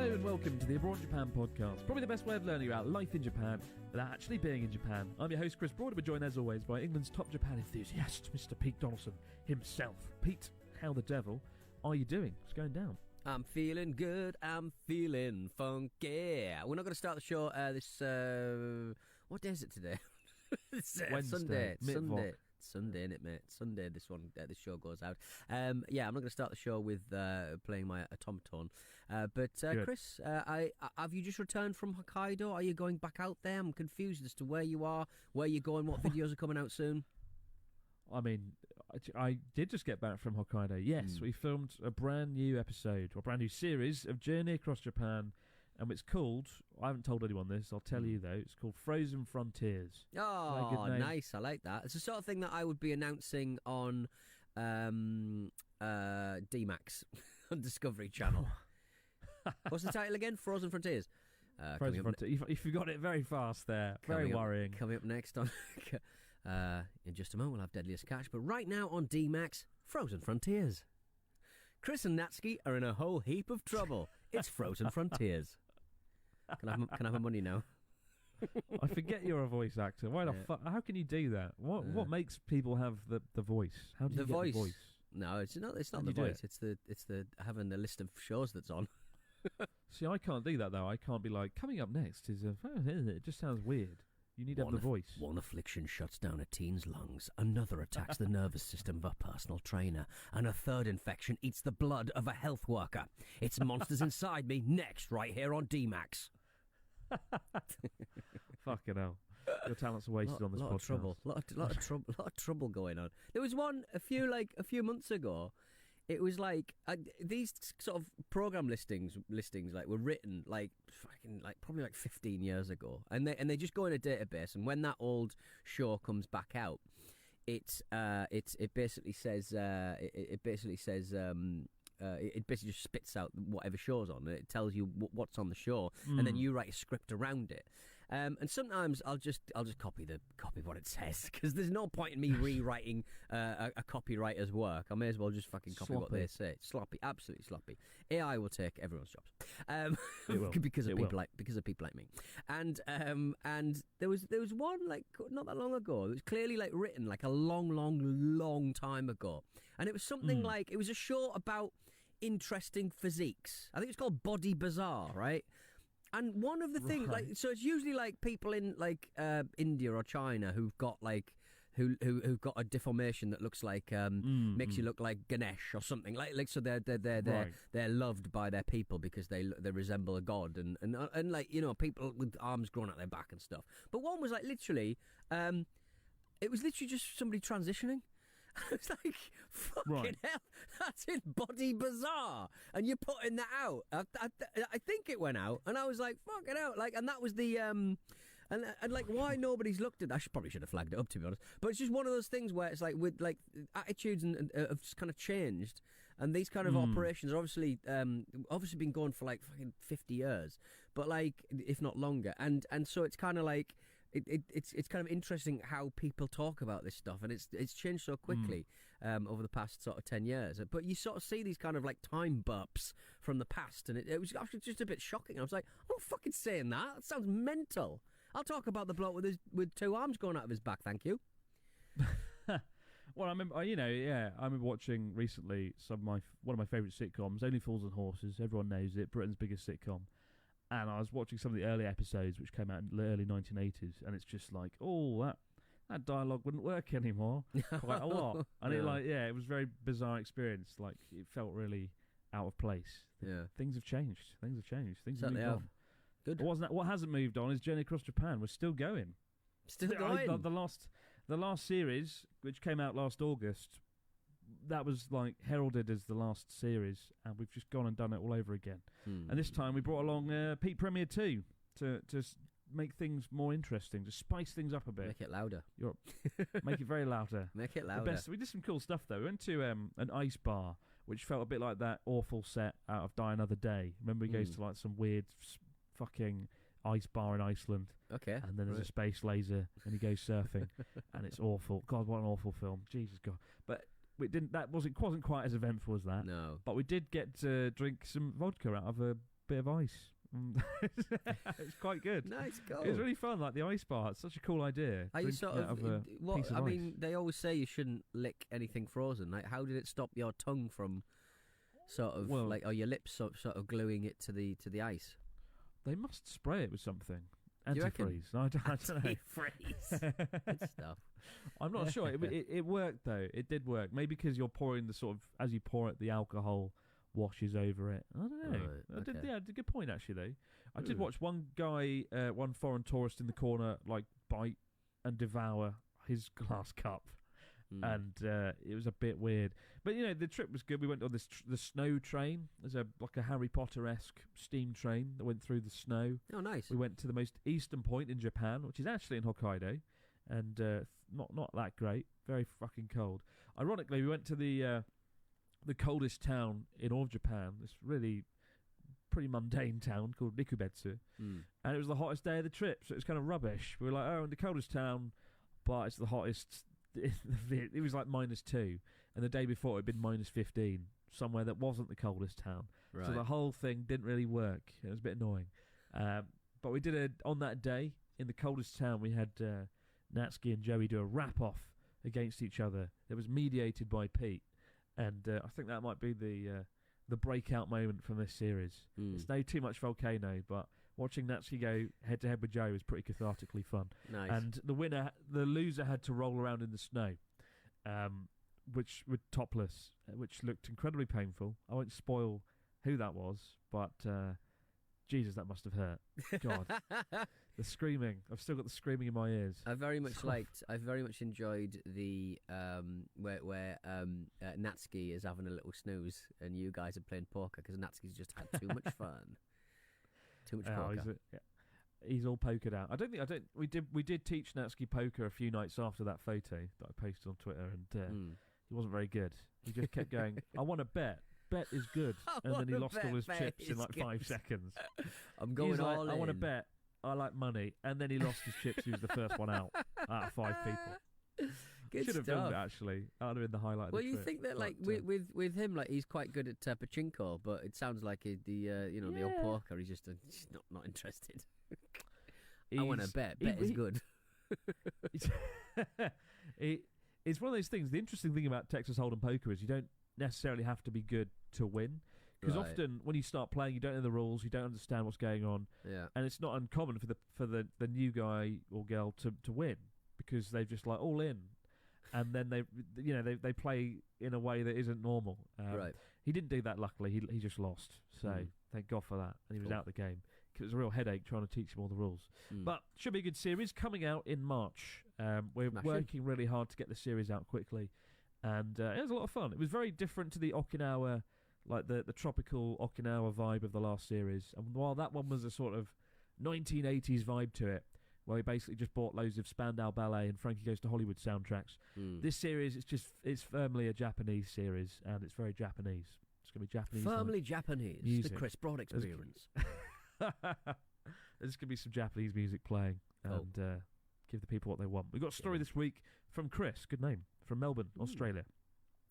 Hello and welcome to the Abroad in Japan podcast. Probably the best way of learning about life in Japan without actually being in Japan. I'm your host Chris Broad, we're joined as always by England's top Japan enthusiast, Mr. Pete Donaldson himself. Pete, how the devil are you doing? What's going down? I'm feeling good, I'm feeling funky. We're not going to start the show what day is it today? It's Wednesday. Sunday, innit, mate? Sunday, this show goes out. I'm not going to start the show with playing my automaton. Chris, have you just returned from Hokkaido? Are you going back out there? I'm confused as to where you are, where you're going, what videos are coming out soon. I mean, I did just get back from Hokkaido. Yes, we filmed a brand new episode, or a brand new series of Journey Across Japan. And it's called, I haven't told anyone this, I'll tell you though, it's called Frozen Frontiers. Oh, nice, I like that. It's the sort of thing that I would be announcing on D-Max, on Discovery Channel. What's the title again? Frozen Frontiers. Frozen Frontiers. You forgot it very fast there. Very worrying. Coming up next on... in just a moment we'll have Deadliest Catch, but right now on D-Max, Frozen Frontiers. Chris and Natsuki are in a whole heap of trouble. It's Frozen Frontiers. Can I have my money now? I forget you're a voice actor. Why the fuck? How can you do that? What makes people have the voice? How do you get the voice? No, it's not the voice. It's the having the list of shows that's on. See, I can't do that though. I can't be like, coming up next is a. It just sounds weird. You need to have the voice. One affliction shuts down a teen's lungs, another attacks the nervous system of a personal trainer, and a third infection eats the blood of a health worker. It's Monsters Inside Me, next, right here on D-Max. Fucking hell. Your talents are wasted on this podcast. Lot of trouble going on. There was one a few months ago. It was like these sort of program listings like were written probably 15 years ago, and they just go in a database, and when that old show comes back out, it basically just spits out whatever show's on, and it tells you what's on the show, and then you write a script around it. And sometimes I'll just copy what it says, because there's no point in me rewriting a copywriter's work. I may as well just fucking copy what they say. Sloppy, absolutely sloppy. AI will take everyone's jobs because of people like me. And there was one not that long ago. It was clearly written a long time ago, and it was something it was a show about interesting physiques. I think it's called Body Bazaar, right? And one of the things, so it's usually people in India or China who've got who've got a deformation that looks like makes you look like Ganesh or something so they're loved by their people because they resemble a god and people with arms growing out their back and stuff. But one was literally it was literally just somebody transitioning. I was like, fucking hell, that's in Body Bazaar, and you're putting that out. I think it went out, and I was like, fucking hell, and that was the and why nobody's looked at that. I probably should have flagged it up, to be honest. But it's just one of those things where it's with attitudes and have just kind of changed, and these kind of operations are obviously been going for fucking 50 years, but if not longer, and so it's kind of It's kind of interesting how people talk about this stuff, and it's changed so quickly over the past sort of 10 years. But you sort of see these kind of time burps from the past, and it was actually just a bit shocking. I was like, I'm not fucking saying that. That sounds mental. I'll talk about the bloke with two arms going out of his back, thank you. Well, I remember, I remember watching recently one of my favourite sitcoms, Only Fools and Horses. Everyone knows it, Britain's biggest sitcom. And I was watching some of the early episodes, which came out in the early 1980s, and it's just that dialogue wouldn't work anymore quite a lot. And it was a very bizarre experience. It felt really out of place. Yeah, things have changed. Things have moved on. Good. But what hasn't moved on is Journey Across Japan. We're still going. Going. The last series, which came out last August, that was heralded as the last series, and we've just gone and done it all over again. And this time we brought along Pete Premier 2 to make things more interesting, to spice things up a bit. Make it louder. Make it very louder. Make it louder. We did some cool stuff though. We went to an ice bar, which felt a bit like that awful set out of Die Another Day. Remember, he goes to some weird fucking ice bar in Iceland. Okay. And then there's a space laser, and he goes surfing, and it's awful. God, what an awful film. Jesus God. But we didn't. That wasn't quite as eventful as that. No. But we did get to drink some vodka out of a bit of ice. It's quite good. Nice go. It was really fun, like the ice bar. It's such a cool idea. Are you sort of, piece of I ice. mean, they always say you shouldn't lick anything frozen. Like, how did it stop your tongue from sort of or your lips sort of gluing it to the ice? They must spray it with something. You reckon? Antifreeze. I don't know. Antifreeze. Good stuff. I'm not sure. It worked though. It did work. Maybe because you're pouring the sort of, as you pour it, the alcohol washes over it. I don't know. Right, okay. It's a good point actually though. I did watch one guy, one foreign tourist in the corner, like bite and devour his glass cup, and it was a bit weird. But you know, the trip was good. We went on the snow train. There's like a Harry Potter-esque steam train that went through the snow. Oh, nice. We went to the most eastern point in Japan, which is actually in Hokkaido, and not that great. Very fucking cold. Ironically, we went to the coldest town in all of Japan. This really pretty mundane town called Nikubetsu, and it was the hottest day of the trip, so it was kind of rubbish. We were like, oh, in the coldest town, but it's the hottest. It was like -2, and the day before it had been -15, somewhere that wasn't the coldest town. Right. So the whole thing didn't really work. It was a bit annoying. But we did on that day, in the coldest town, we had Natsuki and Joey do a rap-off against each other. It was mediated by Pete, and I think that might be the breakout moment from this series. It's no too much Volcano, but watching Natsuki go head-to-head with Joey was pretty cathartically fun. Nice. And the loser had to roll around in the snow, which were topless, which looked incredibly painful. I won't spoil who that was, but Jesus, that must have hurt. God, the screaming! I've still got the screaming in my ears. I very much enjoyed the where Natsuki is having a little snooze and you guys are playing poker because Natsuki's just had too much fun. Too much poker. He's all pokered out. We did teach Natsuki poker a few nights after that photo that I posted on Twitter, and he wasn't very good. He just kept going, I want to bet. Bet is good. And then he lost all his chips in like 5 seconds. I'm going all in. I want to bet. I like money. And then he lost his chips. He was the first one out of 5 people. Good Should have stuff. filmed it, actually. That would have been the highlight of the you trip. think that, like, with him, like, he's quite good at pachinko, but it sounds like the old poker, he's just not interested. I want to bet. Bet is good. It's one of those things. The interesting thing about Texas Hold'em poker is you don't necessarily have to be good to win, because often when you start playing, you don't know the rules, you don't understand what's going on, and it's not uncommon for the new guy or girl to win because they're just like all in, and then they play in a way that isn't normal. Right. He didn't do that. Luckily, he just lost. So thank God for that, and he was out of the game. It was a real headache trying to teach him all the rules. But should be a good series coming out in March. We're working really hard to get the series out quickly, and it was a lot of fun. It was very different to the Okinawa, like the tropical Okinawa vibe of the last series. And while that one was a sort of 1980s vibe to it, where we basically just bought loads of Spandau Ballet and Frankie Goes to Hollywood soundtracks, this series it's firmly a Japanese series, and it's very Japanese. It's going to be Japanese. Firmly Japanese. Music. The Chris Broad experience. There's going to be some Japanese music playing, and give the people what they want. We've got a story this week from Chris, good name, from Melbourne, Australia.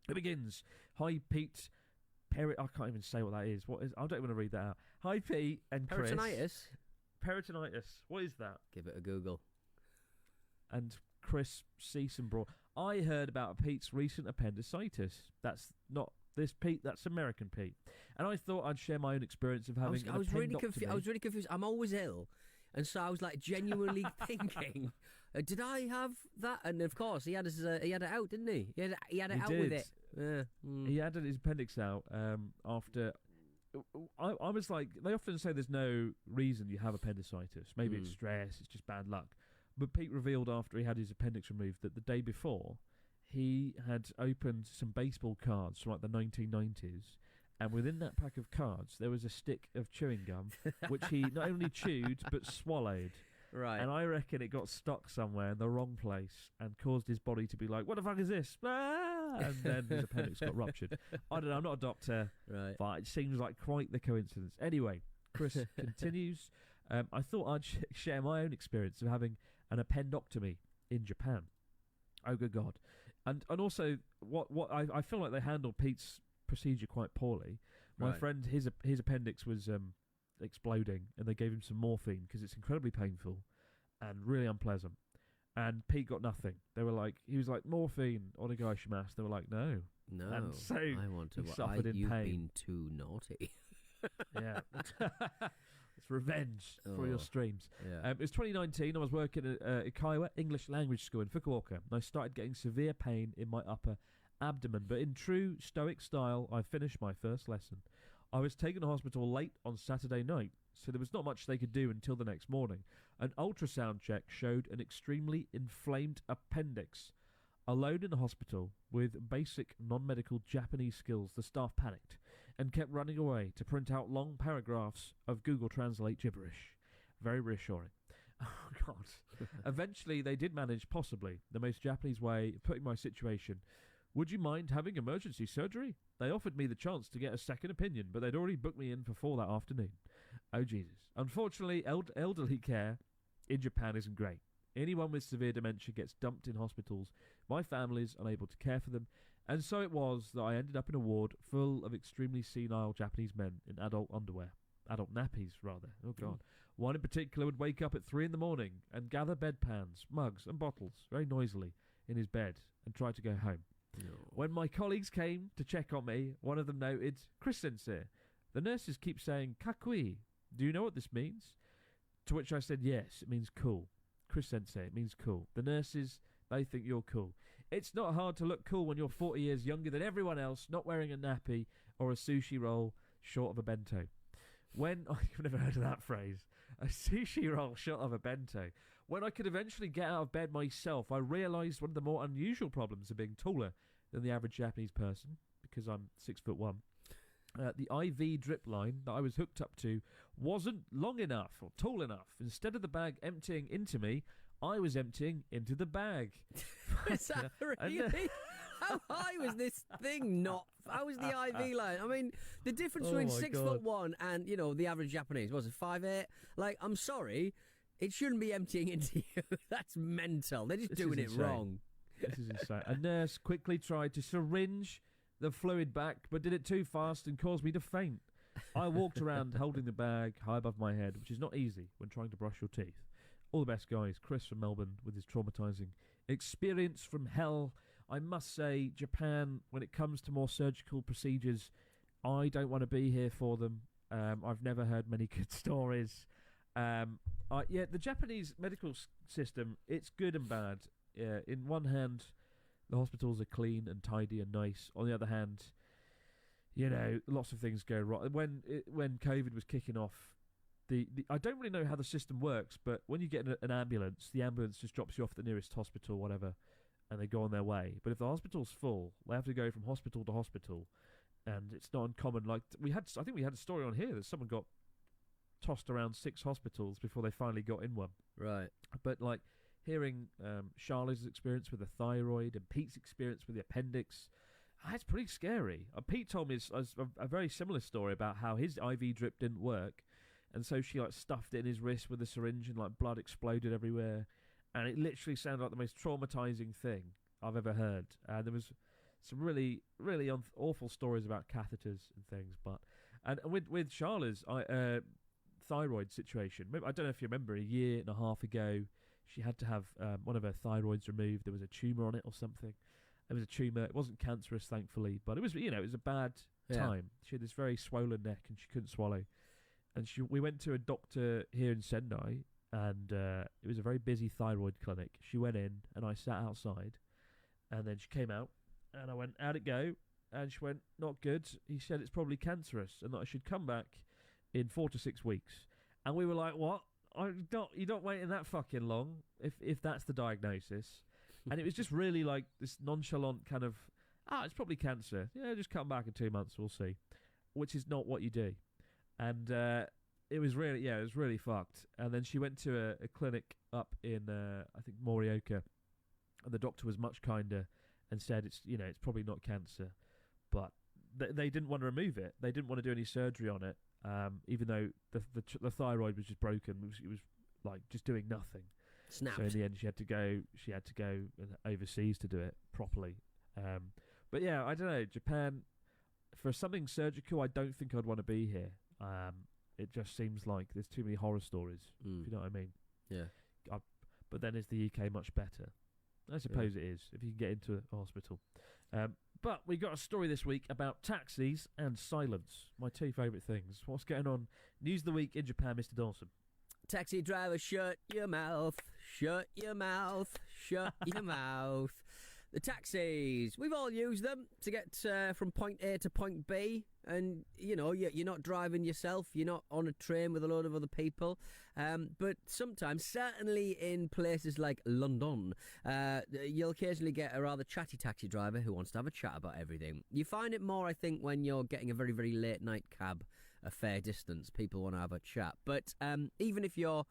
It begins, hi Pete, I can't even say what that is. What is? I don't want to read that out. Hi Pete and Chris. Peritonitis. What is that? Give it a Google. And Chris Seasonbrough. I heard about Pete's recent appendicitis. That's not this Pete, that's American Pete. And I thought I'd share my own experience of having I was really confused. I'm always ill. And so I was like genuinely thinking, did I have that? And of course, he had it out, didn't he? He had it out with it. Yeah. He had his appendix out after. I was like, they often say there's no reason you have appendicitis. Maybe it's stress, it's just bad luck. But Pete revealed after he had his appendix removed that the day before, he had opened some baseball cards from like the 1990s. And within that pack of cards, there was a stick of chewing gum, which he not only chewed, but swallowed. Right. And I reckon it got stuck somewhere in the wrong place and caused his body to be like, what the fuck is this? Ah! And then his appendix got ruptured. I don't know, I'm not a doctor, but it seems like quite the coincidence. Anyway, Chris continues. I thought I'd share my own experience of having an appendectomy in Japan. Oh, good God. And also, what I feel like they handled Pete's procedure quite poorly. My friend, his appendix was exploding, and they gave him some morphine because it's incredibly painful and really unpleasant. And Pete got nothing. They were like, he was like, morphine, onegaishimasu. They were like, no. No, And so I want to. he suffered in You've pain. been too naughty. Yeah. It's revenge for your streams. Yeah. It was 2019. I was working at Ikaiwa English Language School in Fukuoka, and I started getting severe pain in my upper abdomen. But in true stoic style, I finished my first lesson. I was taken to hospital late on Saturday night, so there was not much they could do until the next morning. An ultrasound check showed an extremely inflamed appendix. Alone in the hospital, with basic non-medical Japanese skills, the staff panicked and kept running away to print out long paragraphs of Google Translate gibberish. Very reassuring. Oh, God. Eventually, they did manage, possibly, the most Japanese way of putting my situation. Would you mind having emergency surgery? They offered me the chance to get a second opinion, but they'd already booked me in for 4 that afternoon. Oh, Jesus. Unfortunately, elderly care in Japan isn't great. Anyone with severe dementia gets dumped in hospitals. My family's unable to care for them, and so it was that I ended up in a ward full of extremely senile Japanese men in adult underwear. Adult nappies, rather. Oh, God. One in particular would wake up at 3 in the morning and gather bedpans, mugs and bottles very noisily in his bed and try to go home. No. When my colleagues came to check on me, one of them noted, Chris Sensei, the nurses keep saying kakui. Do you know what this means? To which I said, yes, it means cool. Chris Sensei, it means cool. The nurses, they think you're cool. It's not hard to look cool when you're 40 years younger than everyone else, not wearing a nappy or a sushi roll short of a bento. When, I've never heard of that phrase, a sushi roll short of a bento. When I could eventually get out of bed myself, I realised one of the more unusual problems of being taller than the average Japanese person, because I'm 6'1". The IV drip line that I was hooked up to wasn't long enough or tall enough. Instead of the bag emptying into me, I was emptying into the bag. Is that really? How high was this thing? How was the IV line? I mean, the difference between 6'1" and, you know, the average Japanese, was it 5'8"? Like, I'm sorry, it shouldn't be emptying into you. That's mental. They're just doing it wrong. This is insane. A nurse quickly tried to syringe the fluid back, but did it too fast and caused me to faint. I walked around holding the bag high above my head, which is not easy when trying to brush your teeth. All the best, guys. Chris from Melbourne with his traumatising experience from hell. I must say, Japan, when it comes to more surgical procedures, I don't want to be here for them. I've never heard many good stories. The Japanese medical system, it's good and bad. In one hand, the hospitals are clean and tidy and nice. On the other hand, you know, lots of things go wrong. When COVID was kicking off, I don't really know how the system works, but when you get an ambulance, the ambulance just drops you off at the nearest hospital, whatever, and they go on their way. But if the hospital's full, they have to go from hospital to hospital, and it's not uncommon. Like I think we had a story on here that someone got tossed around 6 hospitals before they finally got in one. Right. But like hearing Charlie's experience with the thyroid and Pete's experience with the appendix, it's pretty scary. Pete told me a very similar story about how his IV drip didn't work, and so she like stuffed it in his wrist with a syringe, and like blood exploded everywhere, and it literally sounded like the most traumatizing thing I've ever heard. And there was some really, really awful stories about catheters and things. And with Charlie's thyroid situation, I don't know if you remember, 1.5 years ago, she had to have one of her thyroids removed. There was a tumour on it or something. There was a tumour. It wasn't cancerous, thankfully, but it was, it was a bad time. She had this very swollen neck and she couldn't swallow. And we went to a doctor here in Sendai, and it was a very busy thyroid clinic. She went in, and I sat outside, and then she came out, and I went, how'd it go? And she went, not good. He said it's probably cancerous, and that I should come back in 4 to 6 weeks. And we were like, what? You're not waiting that fucking long, if that's the diagnosis. And it was just really like this nonchalant kind of, it's probably cancer. Yeah, just come back in 2 months, we'll see. Which is not what you do. And it was really fucked. And then she went to a clinic up in, I think, Morioka. And the doctor was much kinder and said it's probably not cancer. But they didn't want to remove it. They didn't want to do any surgery on it, even though the thyroid was just broken. It was like just doing nothing. Snapped. So in the end, she had to go overseas to do it properly. But yeah, I don't know. Japan, for something surgical, I don't think I'd want to be here. it just seems like there's too many horror stories. If you know what I mean? Yeah. But then is the UK much better? I suppose it is, if you can get into a hospital. But we got a story this week about taxis and silence, my two favourite things. What's going on? News of the week in Japan, Mr. Dawson. Taxi driver, shut your mouth, shut your mouth, shut your mouth. The taxis, we've all used them to get from point A to point B, and you know you're not driving yourself, you're not on a train with a load of other people, but sometimes, certainly in places like London, you'll occasionally get a rather chatty taxi driver who wants to have a chat about everything. You find it more, I think, when you're getting a very, very late night cab a fair distance. People want to have a chat, but even if you're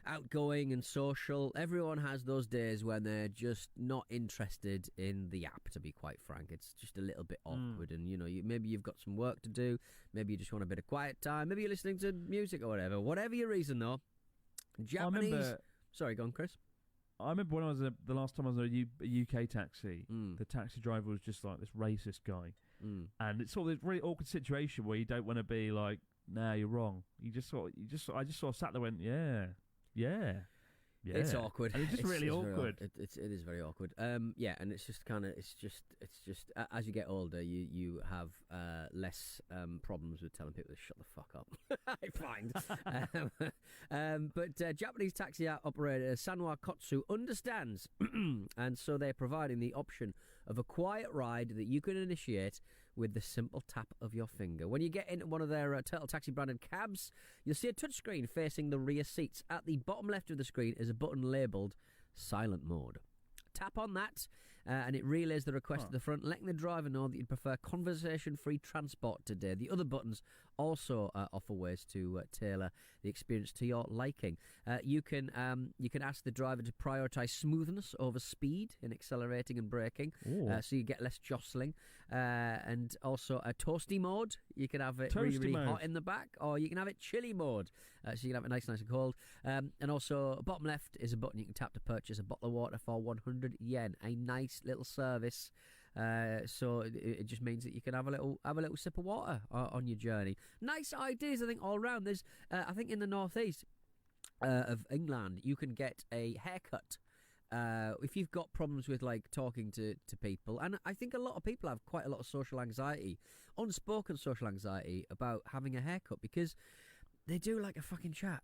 outgoing and social, everyone has those days when they're just not interested in the app, to be quite frank. It's just a little bit awkward, and maybe you've got some work to do, maybe you just want a bit of quiet time, maybe you're listening to music or whatever your reason though. Japanese, sorry, go on, Chris. I remember when I was the last time I was in a UK taxi, the taxi driver was just like this racist guy, and it's sort of this really awkward situation where you don't want to be like, nah, you're wrong. I just sort of sat there and went, yeah. It's awkward. And it's just really awkward. It is very awkward. And it's just as you get older, you have less problems with telling people to shut the fuck up. I find. But Japanese taxi operator Sanwa Kotsu understands, and so they're providing the option of a quiet ride that you can initiate with the simple tap of your finger. When you get into one of their Turtle Taxi branded cabs, you'll see a touchscreen facing the rear seats. At the bottom left of the screen is a button labelled Silent Mode. Tap on that, and it relays the request to the front, letting the driver know that you'd prefer conversation-free transport today. The other buttons also offer ways to tailor the experience to your liking. You can ask the driver to prioritise smoothness over speed in accelerating and braking, so you get less jostling. And also a toasty mode. You can have it really hot in the back, or you can have it chilly mode, so you can have it nice and cold. And also, bottom left is a button you can tap to purchase a bottle of water for 100 yen. A nice little service. So it just means that you can have a little sip of water on your journey. Nice ideas, I think, all round. There's, I think, in the northeast of England, you can get a haircut. If you've got problems with like talking to people, and I think a lot of people have quite a lot of social anxiety, unspoken social anxiety about having a haircut, because they do like a fucking chat.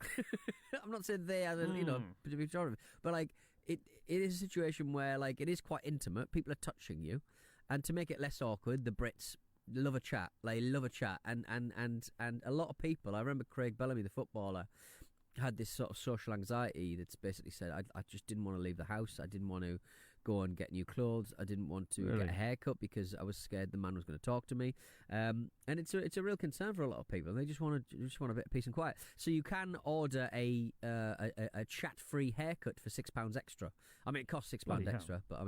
I'm not saying they as a, to be pejorative, but like it is a situation where like it is quite intimate. People are touching you, and to make it less awkward, the Brits love a chat. They love a chat, and a lot of people. I remember Craig Bellamy, the footballer, had this sort of social anxiety that's basically said, I just didn't want to leave the house. I didn't want to go and get new clothes. I didn't want to get a haircut because I was scared the man was going to talk to me. And it's a real concern for a lot of people. They just want a bit of peace and quiet. So you can order a chat-free haircut for £6 extra. I mean, it costs £6 extra, but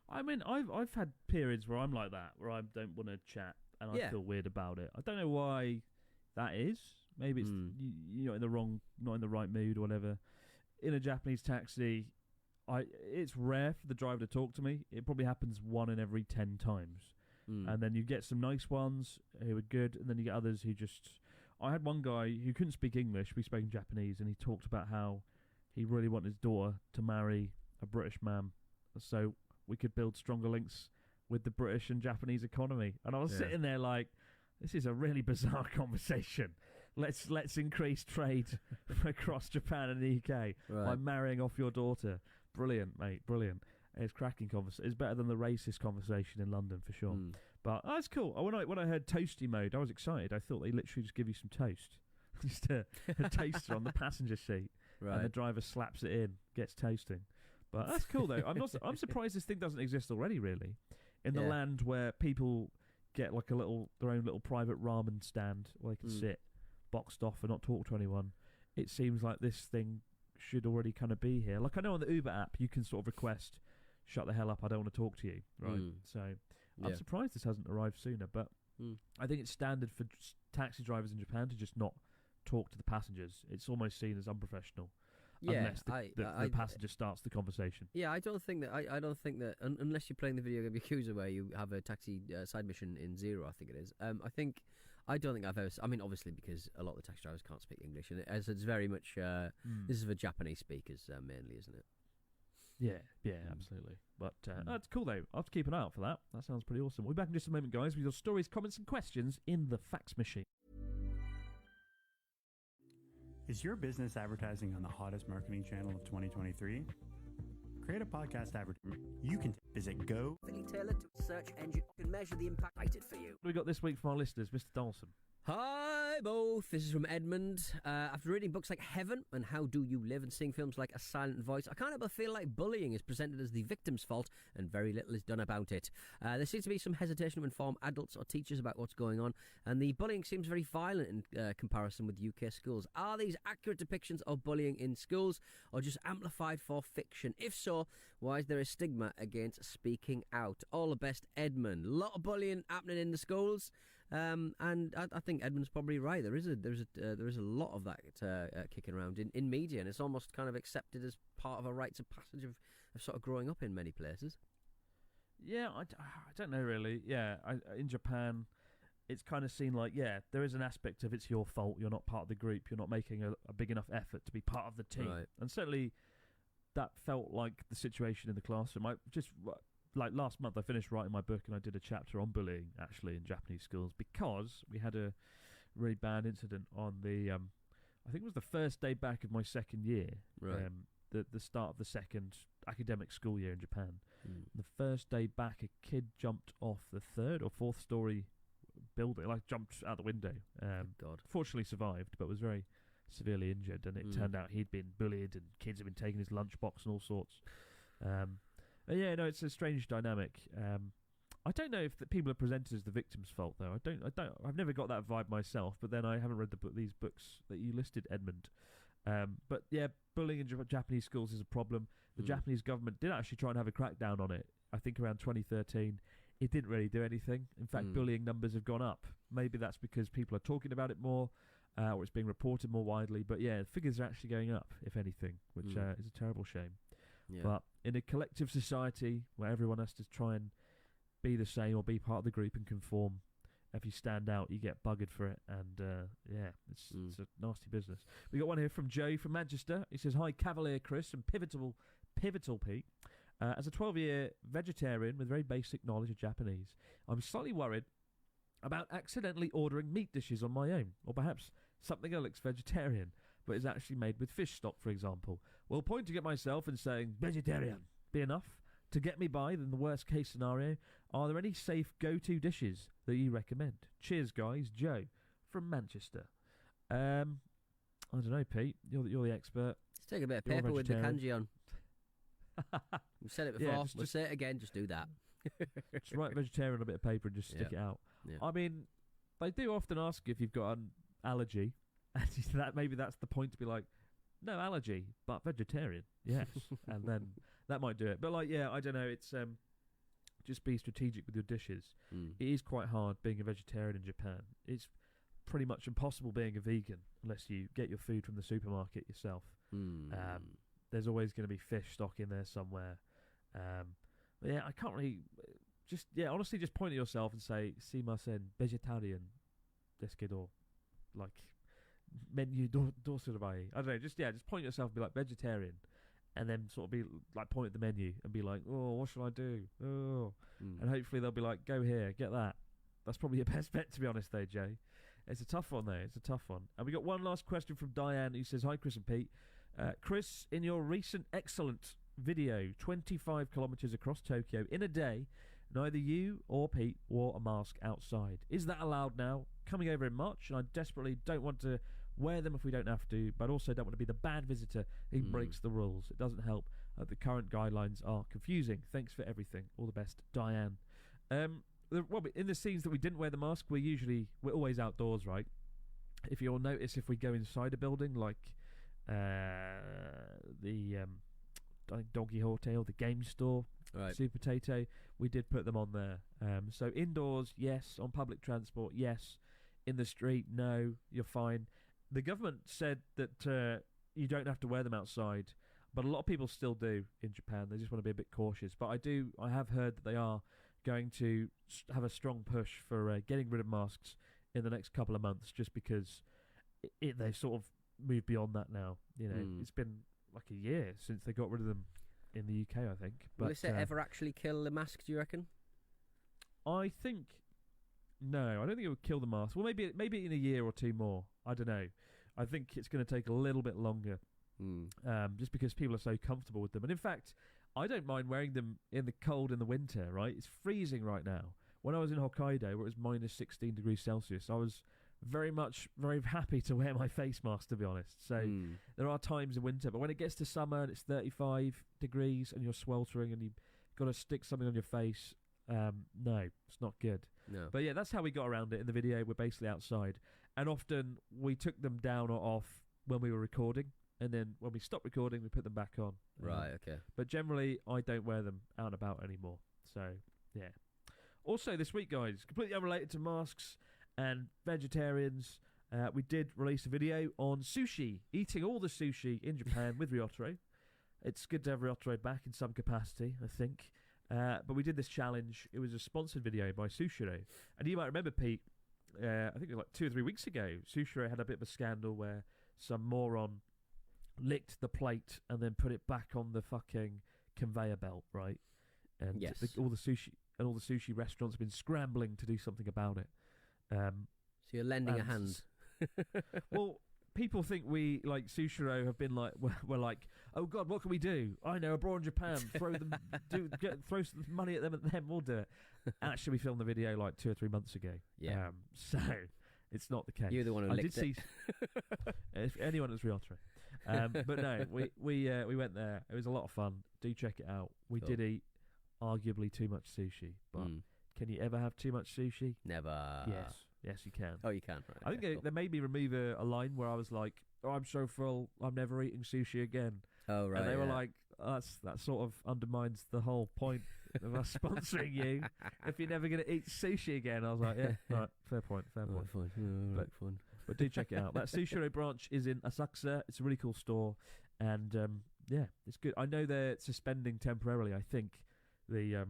I mean, I've had periods where I'm like that, where I don't want to chat and I feel weird about it. I don't know why that is. Maybe it's you're not in the right mood or whatever. In a Japanese taxi, it's rare for the driver to talk to me. It probably happens 1 in every 10 times. And then you get some nice ones who are good, and then you get others who just... I had one guy who couldn't speak English. We spoke in Japanese, and he talked about how he really wanted his daughter to marry a British man so we could build stronger links with the British and Japanese economy. And I was sitting there like, this is a really bizarre conversation. Let's increase trade across Japan and the UK by marrying off your daughter. Brilliant, mate, brilliant. It's cracking conversation. It's better than the racist conversation in London for sure. But that's cool. When I heard toasty mode, I was excited. I thought they literally just give you some toast, just a toaster on the passenger seat, and the driver slaps it in, gets toasting. But that's cool though. I'm surprised this thing doesn't exist already. Really, in the land where people get like their own little private ramen stand where they can sit boxed off and not talk to anyone. It seems like this thing should already kind of be here. Like I know on the Uber app you can sort of request, shut the hell up, I don't want to talk to you, right? So I'm surprised this hasn't arrived sooner, but I think it's standard for taxi drivers in Japan to just not talk to the passengers. It's almost seen as unprofessional unless the passenger starts the conversation. Yeah, I don't think that unless you're playing the video game Yakuza where you have a taxi side mission in Zero, I think it is. I don't think I've ever. I mean, obviously, because a lot of the taxi drivers can't speak English, and it's very much. This is for Japanese speakers mainly, isn't it? Yeah, absolutely. But that's cool, though. I'll have to keep an eye out for that. That sounds pretty awesome. We'll be back in just a moment, guys, with your stories, comments, and questions in the fax machine. Is your business advertising on the hottest marketing channel of 2023? Create a podcast advertisement. You can visit Go. Tailored to search engine can measure the impact rated for you. What do we got this week from our listeners, Mr. Dawson? Hi both, this is from Edmund. After reading books like Heaven and How Do You Live and seeing films like A Silent Voice, I can't help but feel like bullying is presented as the victim's fault and very little is done about it. There seems to be some hesitation to inform adults or teachers about what's going on, and the bullying seems very violent in comparison with UK schools. Are these accurate depictions of bullying in schools or just amplified for fiction? If so, why is there a stigma against speaking out? All the best, Edmund. A lot of bullying happening in the schools. And I think Edmund's probably right. There is a lot of that kicking around in media, and it's almost kind of accepted as part of a rites of passage of sort of growing up in many places. Yeah, I don't know really. Yeah, in Japan, it's kind of seen like, yeah, there is an aspect of it's your fault. You're not part of the group. You're not making a big enough effort to be part of the team. Right. And certainly that felt like the situation in the classroom. Like last month, I finished writing my book and I did a chapter on bullying, actually, in Japanese schools, because we had a really bad incident on the, I think it was the first day back of my second year, right. The start of the second academic school year in Japan. The first day back, a kid jumped off the third or fourth story building, like jumped out the window. God. Fortunately survived, but was very severely injured, and it turned out he'd been bullied and kids had been taking his lunchbox and all sorts. Yeah, no, it's a strange dynamic. I don't know if the people are presented as the victim's fault, though. I've never got that vibe myself. But then I haven't read these books that you listed, Edmund. But yeah, bullying in Japanese schools is a problem. The Japanese government did actually try and have a crackdown on it. I think around 2013, it didn't really do anything. In fact, bullying numbers have gone up. Maybe that's because people are talking about it more, or it's being reported more widely. But yeah, figures are actually going up, if anything, which is a terrible shame. Yeah. But in a collective society where everyone has to try and be the same or be part of the group and conform, if you stand out, you get buggered for it. And it's a nasty business. We got one here from Joe from Manchester. He says, "Hi, Cavalier Chris and Pivotal Pete. As a 12-year vegetarian with very basic knowledge of Japanese, I'm slightly worried about accidentally ordering meat dishes on my own, or perhaps something that looks vegetarian but is actually made with fish stock, for example. Will pointing at myself and saying, 'vegetarian,' be enough to get me by in the worst case scenario? Are there any safe go-to dishes that you recommend? Cheers, guys. Joe from Manchester." I don't know, Pete. You're the expert. Let's take a bit of paper with the kanji on. We've said it before. Yeah, we'll say it again. Just do that. Just write vegetarian on a bit of paper and just stick it out. Yeah. I mean, they do often ask if you've got an allergy. And maybe that's the point, to be like, no allergy, but vegetarian. Yes. And then that might do it. But I don't know. It's just be strategic with your dishes. It is quite hard being a vegetarian in Japan. It's pretty much impossible being a vegan unless you get your food from the supermarket yourself. There's always going to be fish stock in there somewhere. But yeah, I can't really... honestly, just point at yourself and say, "Simasen, vegetarian, desu kedo," like... menu dosurai. I don't know, just point at yourself and be like, "vegetarian," and then sort of be like, point at the menu and be like, "Oh, what should I do?" And hopefully they'll be like, "Go here, get that." That's probably your best bet, to be honest, though, Jay. It's a tough one, though. It's a tough one. And we got one last question from Diane, who says, "Hi, Chris and Pete. Chris, in your recent excellent video, 25 kilometres across Tokyo in a day, neither you or Pete wore a mask outside. Is that allowed now? Coming over in March, and I desperately don't want to wear them if we don't have to, but also don't want to be the bad visitor who breaks the rules. It doesn't help. The current guidelines are confusing. Thanks for everything. All the best, Diane." In the scenes that we didn't wear the mask, we're always outdoors, right? If you'll notice, if we go inside a building like I think Don Quixote or the game store, right, Super Potato, we did put them on there. So indoors, yes. On public transport, yes. In the street, no. You're fine. The government said that you don't have to wear them outside, but a lot of people still do in Japan. They just want to be a bit cautious. But I have heard that they are going to have a strong push for getting rid of masks in the next couple of months, just because they've sort of moved beyond that now. You know, it's been like a year since they got rid of them in the UK, I think. But will this ever actually kill the mask, do you reckon? I think no. I don't think it would kill the mask. Well, maybe in a year or two more. I don't know. I think it's going to take a little bit longer, just because people are so comfortable with them. And in fact, I don't mind wearing them in the cold in the winter. Right, it's freezing right now. When I was in Hokkaido, where it was minus 16 degrees Celsius, I was very happy to wear my face mask, to be honest. So there are times in winter, but when it gets to summer and it's 35 degrees and you're sweltering and you've got to stick something on your face, no, it's not good. No. But yeah, that's how we got around it in the video. We're basically outside, and often we took them down or off when we were recording, and then when we stopped recording, we put them back on. Right, okay. But generally, I don't wear them out and about anymore. So, yeah. Also, this week, guys, completely unrelated to masks and vegetarians, we did release a video on sushi, eating all the sushi in Japan with Ryotaro. It's good to have Ryotaro back in some capacity, I think. But we did this challenge. It was a sponsored video by Sushiro. And you might remember, Pete, I think it was like 2 or 3 weeks ago, Sushiro had a bit of a scandal where some moron licked the plate and then put it back on the fucking conveyor belt, right? And yes. all the sushi restaurants have been scrambling to do something about it. So you're lending a hand. Well, people think we, like Sushiro, have been like, we're like, oh God, what can we do? I know, abroad in Japan, throw some money at them and then we'll do it. Actually, we filmed the video like 2 or 3 months ago. Yeah. So it's not the case. You're the one who licked it. If anyone that's Ryotaro. But no, we went there. It was a lot of fun. Do check it out. We did eat arguably too much sushi, but can you ever have too much sushi? Never. Yes, you can. Oh, you can. Right, I think they made me remove a line where I was like, "Oh, I'm so full. I'm never eating sushi again." Oh, right. And they were like, "That sort of undermines the whole point of us sponsoring you if you're never going to eat sushi again." I was like, "Yeah, right, fair point. Fine. Fun. But do check it out. That Sushiro branch is in Asakusa. It's a really cool store, and yeah, it's good. I know they're suspending temporarily, I think, the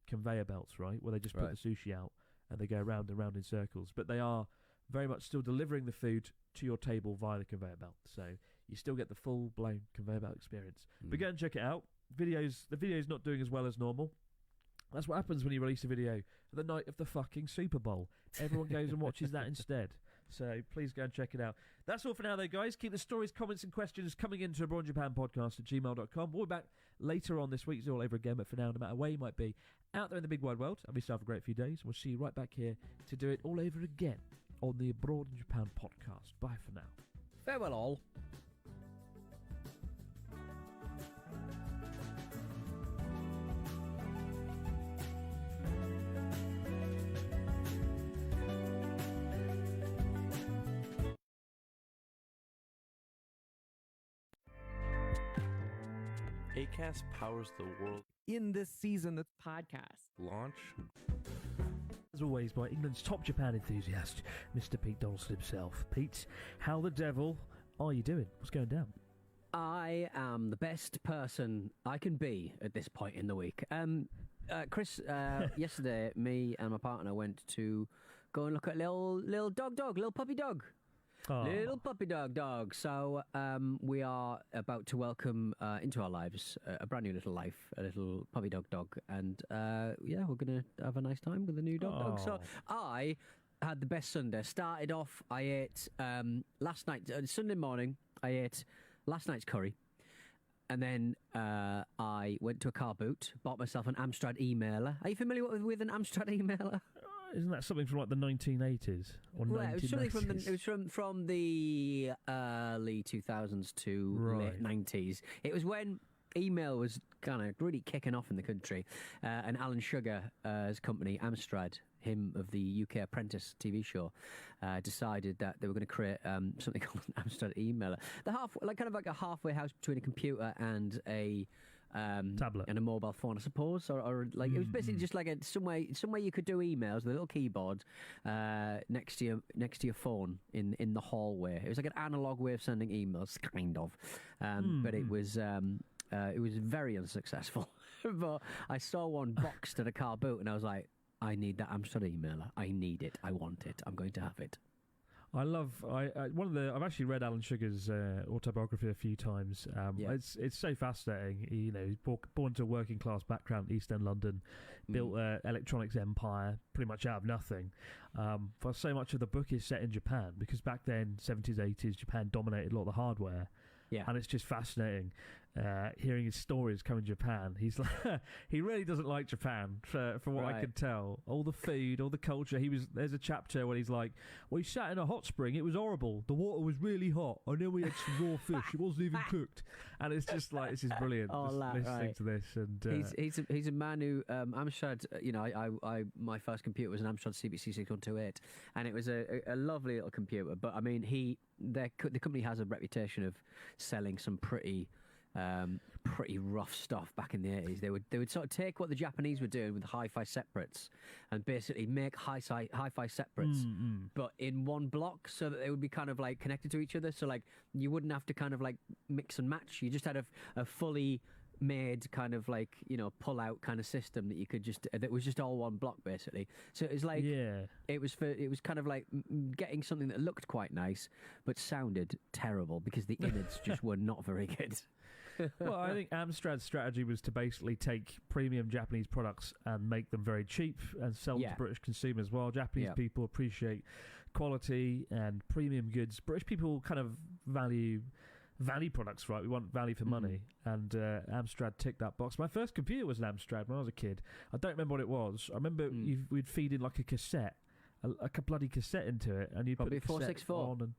conveyor belts, right, where they just put the sushi out and they go round and round in circles. But they are very much still delivering the food to your table via the conveyor belt, so you still get the full-blown conveyor belt experience. But go and check it out. The video's not doing as well as normal. That's what happens when you release a video the night of the fucking Super Bowl. Everyone goes and watches that instead. So please go and check it out. That's all for now, though, guys. Keep the stories, comments, and questions coming into Abroad in Japan podcast at gmail.com. We'll be back later on this week. It's all over again, but for now, no matter where you might be out there in the big wide world, have yourself a great few days. We'll see you right back here to do it all over again on the Abroad in Japan podcast. Bye for now. Farewell, all. Acast powers the world. In this season, the podcast Launch. As always, by England's top Japan enthusiast, Mr. Pete Donaldson himself. Pete, how the devil are you doing? What's going down? I am the best person I can be at this point in the week. Chris, yesterday, me and my partner went to go and look at little puppy dog. Oh. Little puppy dog. So we are about to welcome into our lives a brand new little life, a little puppy dog. And yeah, we're going to have a nice time with the new dog. So I had the best Sunday. Started off, I ate last night, Sunday morning, I ate last night's curry. And then I went to a car boot, bought myself an Amstrad emailer. Are you familiar with an Amstrad emailer? Isn't that something from like the 1980s or 1990s? It was something from the early 2000s to late 90s. It was when email was kind of really kicking off in the country, and Alan Sugar's company Amstrad, him of the UK Apprentice TV show, decided that they were going to create something called an Amstrad emailer. Kind of like a halfway house between a computer and a tablet and a mobile phone, I suppose, or like it was basically just like somewhere you could do emails with a little keyboard next to your phone in the hallway. It was like an analog way of sending emails, kind of, but it was very unsuccessful. But I saw one boxed at a car boot, and I was like, I need that Amstrad emailer. I need it. I want it. I'm going to have it. I love I've actually read Alan Sugar's autobiography a few times. Yeah. It's so fascinating. You know, he's born to a working class background, East End London, built an electronics empire pretty much out of nothing. For so much of the book is set in Japan because back then, 70s, 80s, Japan dominated a lot of the hardware. Yeah. And it's just fascinating hearing his stories coming to Japan. He's like, he really doesn't like Japan, for what I can tell. All the food, all the culture. There's a chapter where he's like, we sat in a hot spring. It was horrible. The water was really hot. And then we had some raw fish. It wasn't even cooked. And it's just like, this is brilliant. Listening to this. And he's a man who Amstrad. You know, I my first computer was an Amstrad CPC 6128, and it was a lovely little computer. But I mean, the company has a reputation of selling some pretty rough stuff back in the 80s. They would sort of take what the Japanese were doing with the hi-fi separates and basically make hi-fi separates, but in one block, so that they would be kind of like connected to each other. So like you wouldn't have to kind of like mix and match. You just had a fully made kind of like, you know, pull out kind of system that was just all one block basically. So it was like it was kind of like getting something that looked quite nice but sounded terrible because the innards just were not very good. Well, I think Amstrad's strategy was to basically take premium Japanese products and make them very cheap and sell them to British consumers. While Japanese people appreciate quality and premium goods, British people kind of value products, right? We want value for money, and Amstrad ticked that box. My first computer was an Amstrad when I was a kid. I don't remember what it was. I remember we'd feed in like a cassette, a bloody cassette into it, and you'd probably put the cassette 464 on. And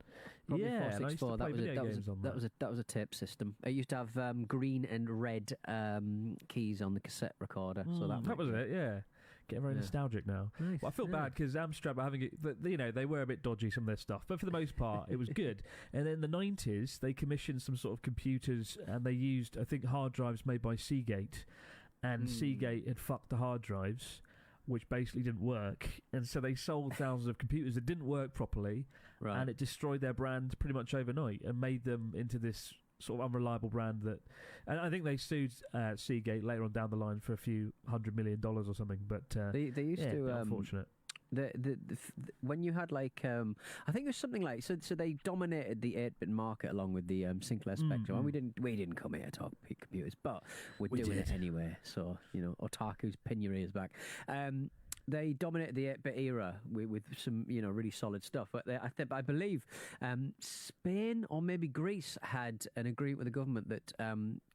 probably yeah, 464. That was a tape system. It used to have green and red keys on the cassette recorder. So that was it. Yeah. Getting very nostalgic now. Nice. Well, I feel bad because Amstrad were having it. You know, they were a bit dodgy, some of their stuff, but for the most part, it was good. And then in the 90s, they commissioned some sort of computers, and they used, I think, hard drives made by Seagate, and Seagate had fucked the hard drives, which basically didn't work, and so they sold thousands of computers that didn't work properly, and it destroyed their brand pretty much overnight and made them into this sort of unreliable brand that, and I think they sued Seagate later on down the line for a few $100 million or something. But they used to unfortunate. When you had like I think it was something like so they dominated the 8-bit market along with the Sinclair Spectrum, and we didn't come here to talk computers, but we're doing it anyway. So you know, otaku's pin your ears back. They dominated the 8-bit era with some, you know, really solid stuff. But I believe Spain or maybe Greece had an agreement with the government that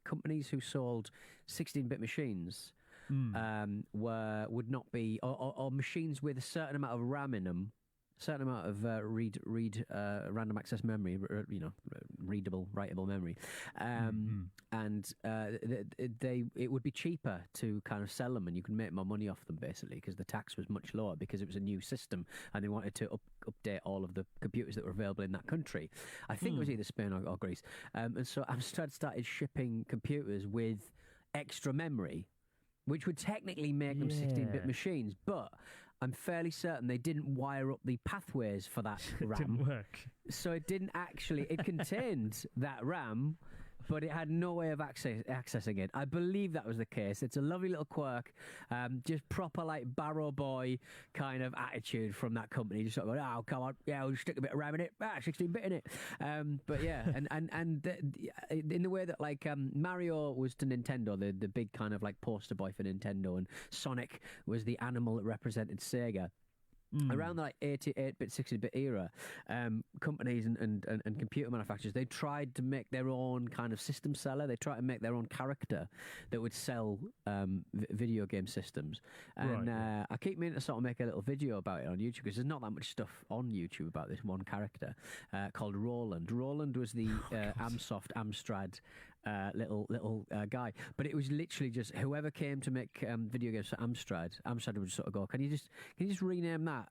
companies who sold 16-bit machines would not be, or machines with a certain amount of RAM in them, certain amount of read random access memory, you know, readable, writable memory, and it would be cheaper to kind of sell them, and you could make more money off them basically because the tax was much lower because it was a new system, and they wanted to update all of the computers that were available in that country. I think it was either Spain or Greece, and so Amstrad started shipping computers with extra memory, which would technically make them 16-bit machines, but I'm fairly certain they didn't wire up the pathways for that RAM. It didn't work. So it didn't actually, it contained that RAM, but it had no way of accessing it. I believe that was the case. It's a lovely little quirk, just proper like Barrow Boy kind of attitude from that company. Just sort of, oh, come on, yeah, we'll stick a bit of RAM in it, 16-bit in it. But yeah, and in the way that like Mario was to Nintendo, the big kind of like poster boy for Nintendo, and Sonic was the animal that represented Sega. Around the like 8-bit, 16-bit era, companies and computer manufacturers, they tried to make their own kind of system seller. They tried to make their own character that would sell video game systems. And I keep meaning to sort of make a little video about it on YouTube because there's not that much stuff on YouTube about this one character called Roland. Roland was the Amstrad little guy, but it was literally just whoever came to make video games for Amstrad would just sort of go, can you just rename that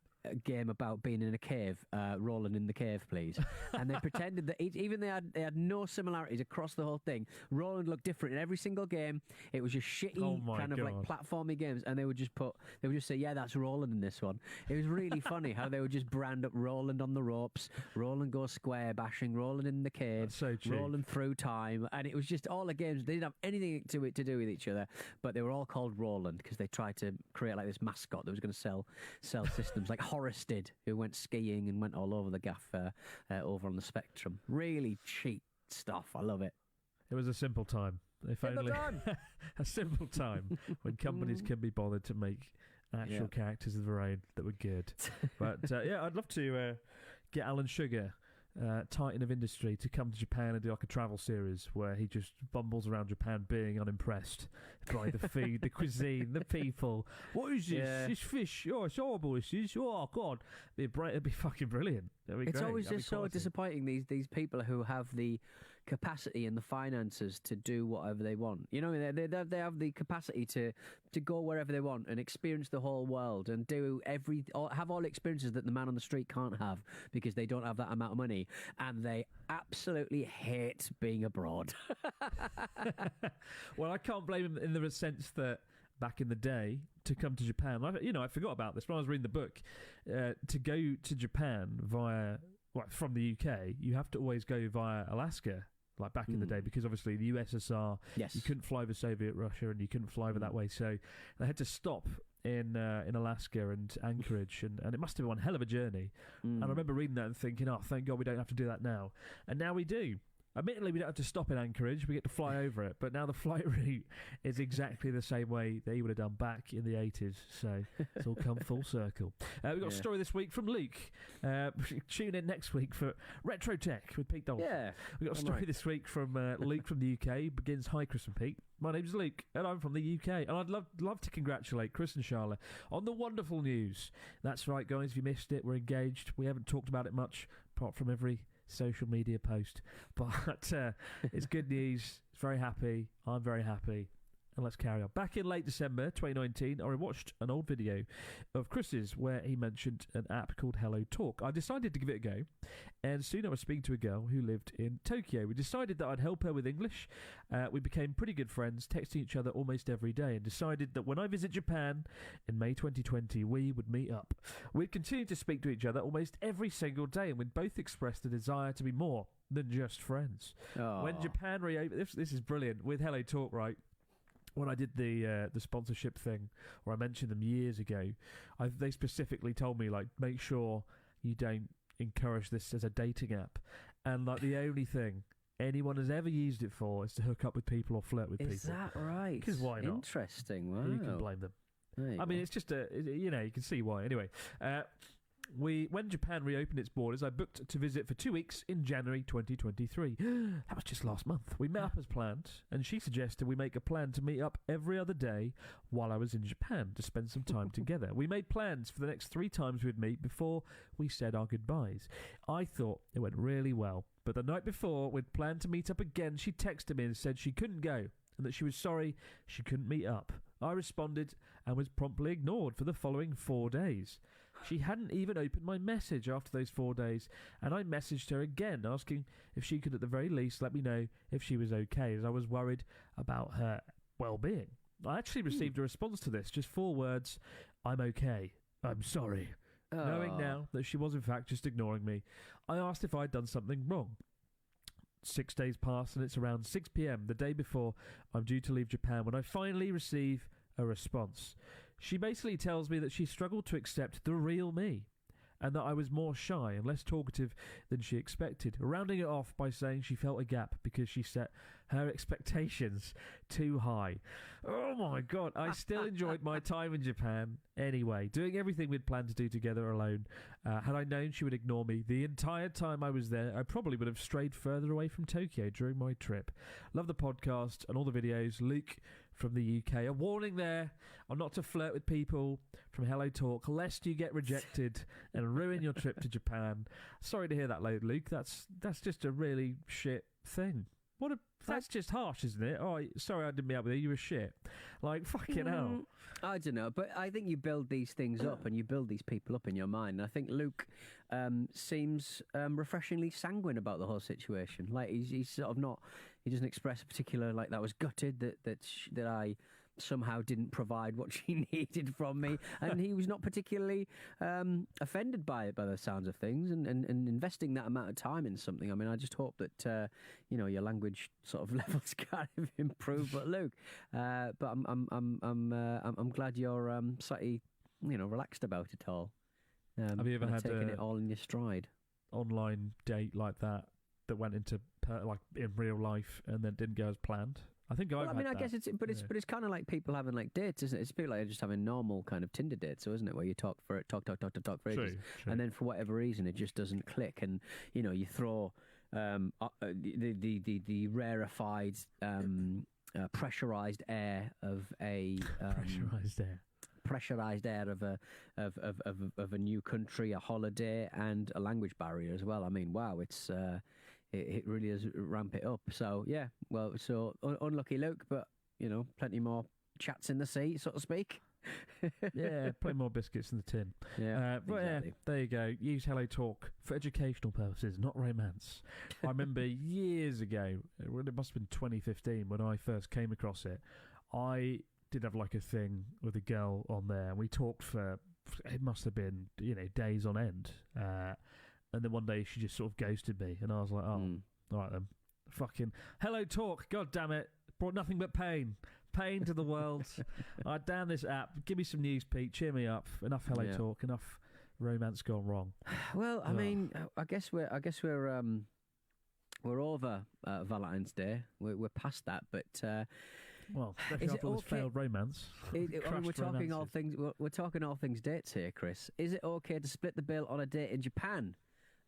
game about being in a cave, rolling in the cave, please. And they pretended that even they had no similarities across the whole thing. Roland looked different in every single game. It was just shitty kind of like platformy games, and they would just say, yeah, that's Roland in this one. It was really funny how they would just brand up Roland on the ropes, Roland goes square bashing, Roland in the cave, so Roland through time, and it was just all the games. They didn't have anything to do with each other, but they were all called Roland because they tried to create like this mascot that was going to sell systems, like Horace did, who went skiing and went all over the gaff over on the Spectrum. Really cheap stuff. I love it. It was a simple time. If only a simple time when companies can be bothered to make actual characters of their own that were good. But I'd love to get Alan Sugar, titan of industry, to come to Japan and do like a travel series where he just bumbles around Japan being unimpressed by the food, the cuisine, the people. What is this? Yeah. This fish? Oh, it's horrible. This is. Oh God, it'd be fucking brilliant. It'd be It's great. always That'd just be so quality. disappointing, these people who have the capacity and the finances to do whatever they want. You know, they have the capacity to go wherever they want and experience the whole world and have all the experiences that the man on the street can't have because they don't have that amount of money, and they absolutely hate being abroad. Well, I can't blame him in the sense that back in the day, to come to Japan, I forgot about this when I was reading the book. To go to Japan from the UK, you have to always go via Alaska, like back in the day, because obviously the USSR, Yes. you couldn't fly over Soviet Russia and you couldn't fly over that way. So they had to stop in Alaska and Anchorage, and it must have been one hell of a journey. And I remember reading that and thinking, oh, thank God we don't have to do that now. And now we do. Admittedly, we don't have to stop in Anchorage. We get to fly over it. But now the flight route is exactly the same way that he would have done back in the 80s. So it's all come full circle. We've got a story this week from Luke. Tune in next week for Retro Tech with Pete Dolphin. Yeah. We've got a story this week from Luke from the UK. Begins, hi, Chris and Pete. My name's Luke, and I'm from the UK. And I'd love to congratulate Chris and Charlotte on the wonderful news. That's right, guys. If you missed it, we're engaged. We haven't talked about it much, apart from every social media post, but it's good news. It's very happy. I'm very happy, and let's carry on. Back in late December 2019, I watched an old video of Chris's where he mentioned an app called Hello Talk. I decided to give it a go, and soon I was speaking to a girl who lived in Tokyo. We decided that I'd help her with English. We became pretty good friends, texting each other almost every day, and decided that when I visit Japan in May 2020, we would meet up. We'd continue to speak to each other almost every single day, and we'd both expressed a desire to be more than just friends. Aww. When Japan reopened, this is brilliant, with Hello Talk, right? When I did the sponsorship thing, or I mentioned them years ago, they specifically told me, like, make sure you don't encourage this as a dating app. And, like, the only thing anyone has ever used it for is to hook up with people or flirt with people. Is that right? Because why not? Interesting. Wow. You can blame them. I mean, it's just you can see why. Anyway, when Japan reopened its borders, I booked to visit for 2 weeks in January 2023. That was just last month. We met up as planned, and she suggested we make a plan to meet up every other day while I was in Japan to spend some time together. We made plans for the next 3 times we'd meet before we said our goodbyes. I thought it went really well, but the night before we'd planned to meet up again, she texted me and said she couldn't go and that she was sorry she couldn't meet up. I responded and was promptly ignored for the following 4 days. She hadn't even opened my message after those 4 days, and I messaged her again, asking if she could at the very least let me know if she was okay, as I was worried about her well-being. I actually received a response to this, just 4 words, I'm okay, I'm sorry. Knowing now that she was in fact just ignoring me, I asked if I'd done something wrong. 6 days pass, and it's around 6 p.m, the day before I'm due to leave Japan, when I finally receive a response. She basically tells me that she struggled to accept the real me, and that I was more shy and less talkative than she expected, rounding it off by saying she felt a gap because she set her expectations too high. Oh my God, I still enjoyed my time in Japan anyway, doing everything we'd planned to do together alone. Had I known she would ignore me the entire time I was there, I probably would have strayed further away from Tokyo during my trip. Love the podcast and all the videos. Luke from the UK. A warning there on not to flirt with people from Hello Talk, lest you get rejected and ruin your trip to Japan. Sorry to hear that, Luke. That's just a really shit thing. That's just harsh, isn't it? Oh, sorry, I didn't meet up with you. You were shit. Like, fucking hell. I don't know, but I think you build these things up and you build these people up in your mind. And I think Luke seems refreshingly sanguine about the whole situation. Like, he's sort of not. He doesn't express a particular that was gutted that I somehow didn't provide what she needed from me, and he was not particularly offended by it, by the sounds of things, and investing that amount of time in something. I mean, I just hope that your language sort of levels kind of improve. But Luke, but I'm glad you're slightly relaxed about it all. Have you ever had taken it all in your stride? Online date like that went into like in real life and then didn't go as planned? I think I've had I that. guess it's kind of like people having like dates, isn't it? It's people like just having normal kind of Tinder dates, so isn't it? Where you talk for ages, and then for whatever reason it just doesn't click, and you throw the rarefied pressurized air of a pressurized air of a new country, a holiday, and a language barrier as well. I mean, wow, it's. It really does ramp it up. So, yeah, well, unlucky Luke, but, plenty more chats in the sea, so to speak. Yeah, plenty more biscuits in the tin. Yeah, but exactly. Yeah, there you go. Use Hello Talk for educational purposes, not romance. I remember years ago, it must have been 2015 when I first came across it, I did have like a thing with a girl on there, and we talked for, it must have been, days on end. And then one day she just sort of ghosted me, and I was like, all right then. Fucking Hello Talk, god damn it. Brought nothing but pain. Pain to the world. Damn this app. Give me some news, Pete. Cheer me up. Enough Hello Talk. Enough romance gone wrong. Well, I mean, I guess we're over Valentine's Day. We're past that, but well, especially after this failed romance. We're talking all things. We're talking all things dates here, Chris. Is it okay to split the bill on a date in Japan?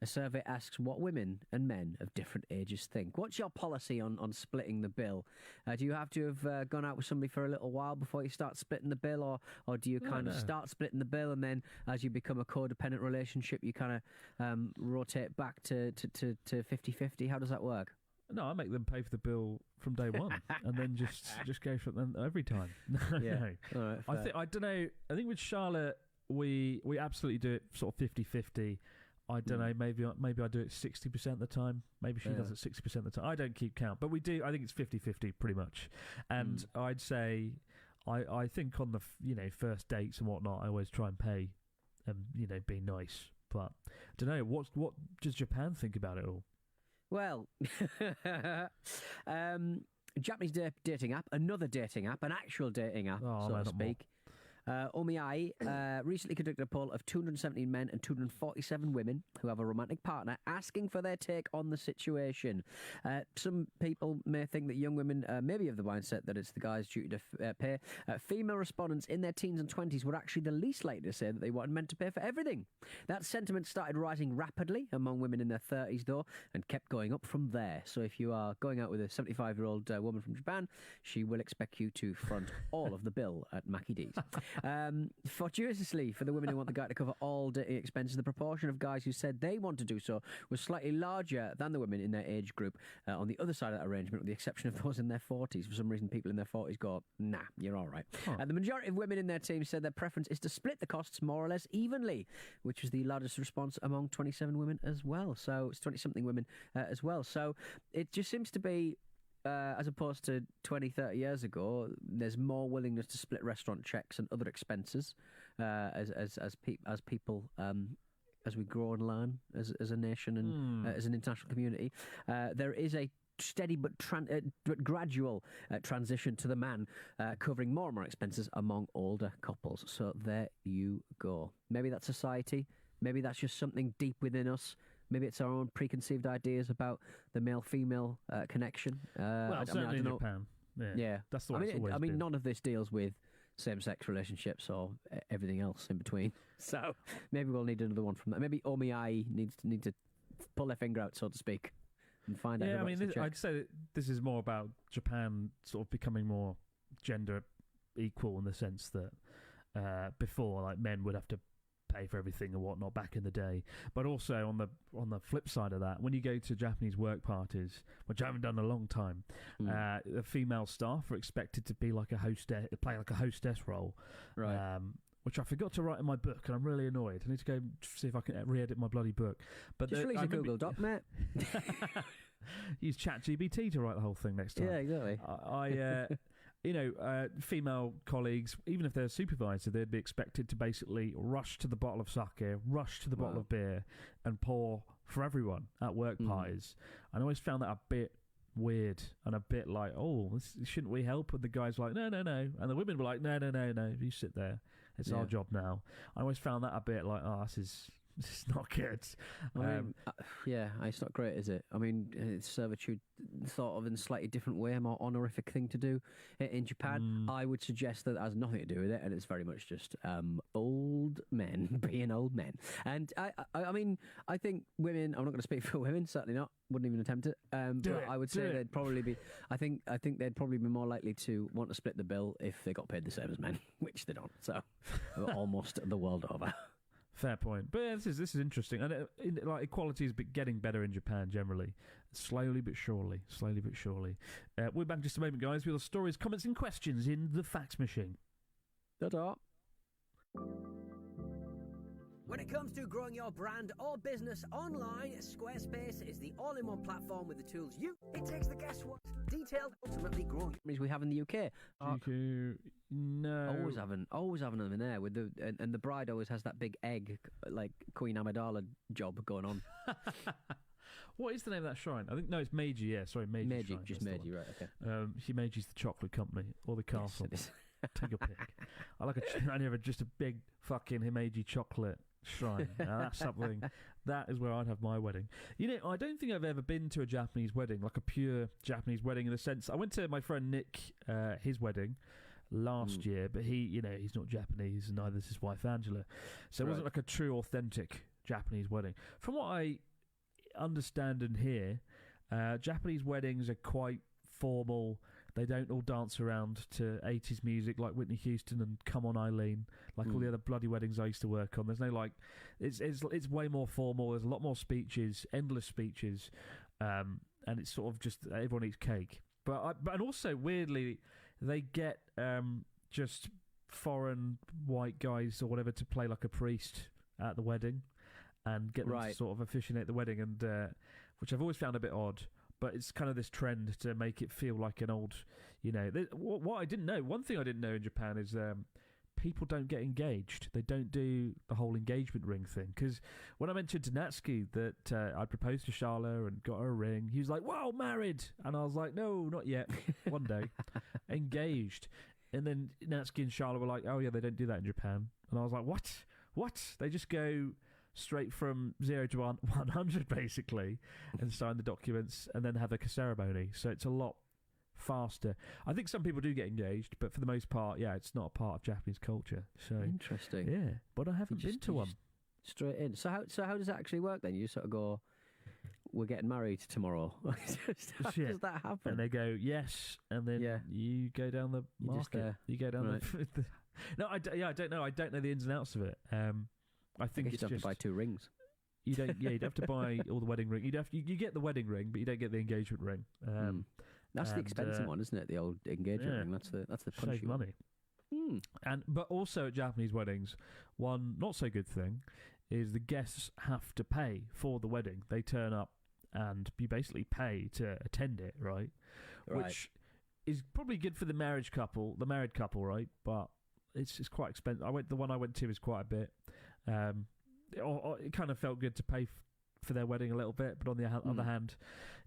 A survey asks what women and men of different ages think. What's your policy on splitting the bill? Do you have to have gone out with somebody for a little while before you start splitting the bill, or do you kind of start splitting the bill and then as you become a codependent relationship, you kind of rotate back to 50-50? How does that work? No, I make them pay for the bill from day one, and then just go for them every time. No. All right, I don't know. I think with Charlotte, we absolutely do it sort of 50-50. I don't know. Maybe I do it 60% of the time. Maybe she does it 60% of the time. I don't keep count, but we do. I think it's 50-50 pretty much. And I'd say, I think on the first dates and whatnot, I always try and pay, and be nice. But I don't know. What does Japan think about it all? Well, Japanese dating app, another dating app, an actual dating app, so to speak. Omiai recently conducted a poll of 217 men and 247 women who have a romantic partner, asking for their take on the situation. Some people may think that young women may be of the mindset that it's the guy's duty to pay. Female respondents in their teens and 20s were actually the least likely to say that they wanted men to pay for everything. That sentiment started rising rapidly among women in their 30s, though, and kept going up from there. So if you are going out with a 75-year-old woman from Japan, she will expect you to front all of the bill at Mackie D's. Fortuitously, for the women who want the guy to cover all dating expenses, the proportion of guys who said they want to do so was slightly larger than the women in their age group on the other side of that arrangement, with the exception of those in their 40s. For some reason, people in their 40s go, nah, you're all right. The majority of women in their team said their preference is to split the costs more or less evenly, which was the largest response among 27 women as well. So it's 20-something women as well. So it just seems to be, as opposed to 20, 30 years ago, there's more willingness to split restaurant checks and other expenses as people as we grow and learn as a nation and as an international community. There is a steady but gradual transition to the man covering more and more expenses among older couples. So there you go. Maybe that's society. Maybe that's just something deep within us. Maybe it's our own preconceived ideas about the male-female connection. Certainly in Japan. Yeah, that's the way it's always been. I mean, none of this deals with same-sex relationships or everything else in between. So maybe we'll need another one from that. Maybe Omiai need to pull their finger out, so to speak, and find out. Yeah, I mean, I'd say that this is more about Japan sort of becoming more gender equal in the sense that before, like, men would have to pay for everything and whatnot back in the day. But also on the flip side of that, when you go to Japanese work parties, which I haven't done in a long time, the female staff are expected to be like a hostess, play like a hostess role, Right. which I forgot to write in my book, and I'm really annoyed. I need to go see if I can re-edit my bloody book. But Just release a Google Doc, mate. Use ChatGPT to write the whole thing next time. Yeah, exactly. Female colleagues, even if they're a supervisor, they'd be expected to basically rush to the bottle of sake, rush to the bottle of beer, and pour for everyone at work parties. And I always found that a bit weird and a bit like, shouldn't we help? And the guy's like, no. And the women were like, no, you sit there. It's our job now. I always found that a bit like, this is not good. It's not great, is it? I mean, it's servitude thought of in a slightly different way, a more honorific thing to do in Japan. I would suggest that has nothing to do with it, and it's very much just old men being old men. And I mean, I think women. I'm not going to speak for women, certainly not. Wouldn't even attempt it. I would say they'd probably be. I think they'd probably be more likely to want to split the bill if they got paid the same as men, which they don't. So almost the world over. Fair point. But yeah, this is interesting. And equality is getting better in Japan generally. Slowly but surely. We're back in just a moment, guys, with your stories, comments and questions in the fax machine. Ta-ta. When it comes to growing your brand or business online, Squarespace is the all-in-one platform with the tools it takes the guesswork, detailed, ultimately grow. We have in the UK. No. Always having them in there with and the bride always has that big egg, like Queen Amidala job going on. What is the name of that shrine? I think it's Meiji. Yeah, sorry, Meiji. Meiji, just Meiji, right? Okay. Meiji's the chocolate company or the castle. Yes, Take a pick. I like just a big fucking Himeji chocolate shrine. Now that's something. That is where I'd have my wedding. I don't think I've ever been to a Japanese wedding, like a pure Japanese wedding in the sense. I went to my friend Nick, his wedding last year, but he's not Japanese, and neither is his wife Angela. So it wasn't like a true, authentic Japanese wedding. From what I understand and hear, Japanese weddings are quite formal. They don't all dance around to 80s music like Whitney Houston and Come On Eileen, like all the other bloody weddings I used to work on. There's no it's way more formal. There's a lot more speeches, endless speeches, and it's sort of just everyone eats cake. But also weirdly, they get just foreign white guys or whatever to play like a priest at the wedding, and get them to sort of officiate the wedding, and which I've always found a bit odd. But it's kind of this trend to make it feel like an old, what I didn't know. One thing I didn't know in Japan is people don't get engaged. They don't do the whole engagement ring thing. Because when I mentioned to Natsuki that I proposed to Charla and got her a ring, he was like, "Wow, married!" And I was like, "No, not yet. One day, engaged." And then Natsuki and Charla were like, "Oh yeah, they don't do that in Japan." And I was like, "What? What? They just go straight from 0 to 100 basically, and sign the documents and then have a ceremony. So it's a lot faster. I think some people do get engaged, but for the most part, it's not a part of Japanese culture. So interesting. Yeah, but I haven't been to one. Straight in. So how does that actually work then? You sort of go, "We're getting married tomorrow." How does that happen? And they go, "Yes," and then you go down the market. You go down the. No, I don't know. I don't know the ins and outs of it. I think you have to buy 2 rings. You don't. Yeah, you'd have to buy all the wedding ring. You get the wedding ring, but you don't get the engagement ring. That's the expensive one, isn't it? The old engagement ring. That's the punchy save money. But also at Japanese weddings, one not so good thing is the guests have to pay for the wedding. They turn up and you basically pay to attend it, right? Which is probably good for the married couple, right? But it's quite expensive. The one I went to is quite a bit. It kind of felt good to pay for their wedding a little bit, but on the other hand,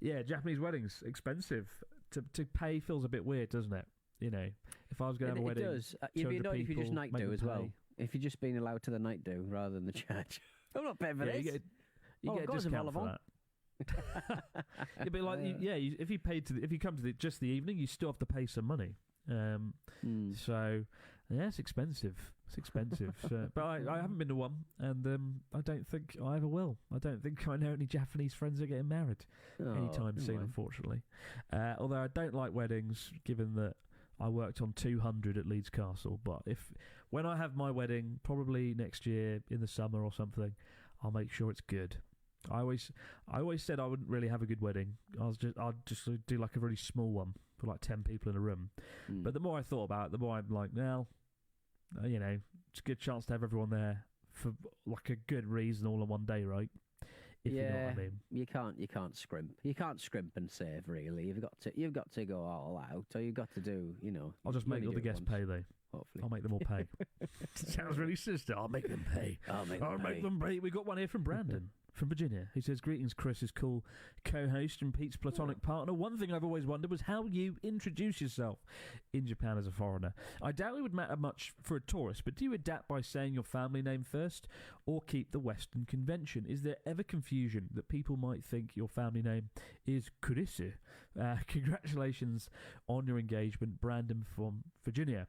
Japanese weddings expensive. To pay feels a bit weird, doesn't it? If I was going to have a wedding, it does. You'd be annoyed if you just night do as well. If you're just being allowed to the night do rather than the church. I'm not paying for this. You get a discount for that. It'd be like if you come to just the evening, you still have to pay some money. So it's expensive. But I haven't been to one, and I don't think I ever will. I don't think I know any Japanese friends that are getting married anytime soon, unfortunately. Although I don't like weddings, given that I worked on 200 at Leeds Castle. But when I have my wedding, probably next year in the summer or something, I'll make sure it's good. I always said I wouldn't really have a good wedding. I'd just do like a really small one for like 10 people in a room. But the more I thought about it, the more I'm like, now, it's a good chance to have everyone there for like a good reason all in one day, right? If you know what I mean. You can't scrimp. You can't scrimp and save, really. You've got to go all out, or you've got to do, I'll just make all the guests pay, though. Hopefully. I'll make them all pay. Sounds really sinister. I'll make them pay. I'll make them pay. We got one here from Brandon. From Virginia. He says, greetings, Chris, his cool co-host and Pete's platonic partner. One thing I've always wondered was how you introduce yourself in Japan as a foreigner. I doubt it would matter much for a tourist, but do you adapt by saying your family name first or keep the Western convention? Is there ever confusion that people might think your family name is Kurisu? Congratulations on your engagement, Brandon from Virginia.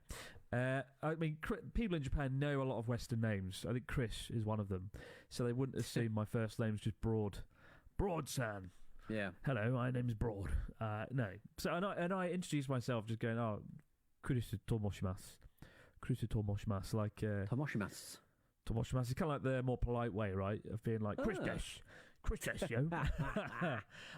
I mean, people in Japan know a lot of Western names. I think Chris is one of them. So they wouldn't assume my first name's just Broad-san. Yeah. Hello, my name's Broad. No. So and I introduced myself just going, Kurisu Tomoshimasu. Kurisu Tomoshimasu. Like, Tomoshimasu. Tomoshimasu. It's kind of like the more polite way, right? Of being like, Chris Desh. Chris Desh, yo.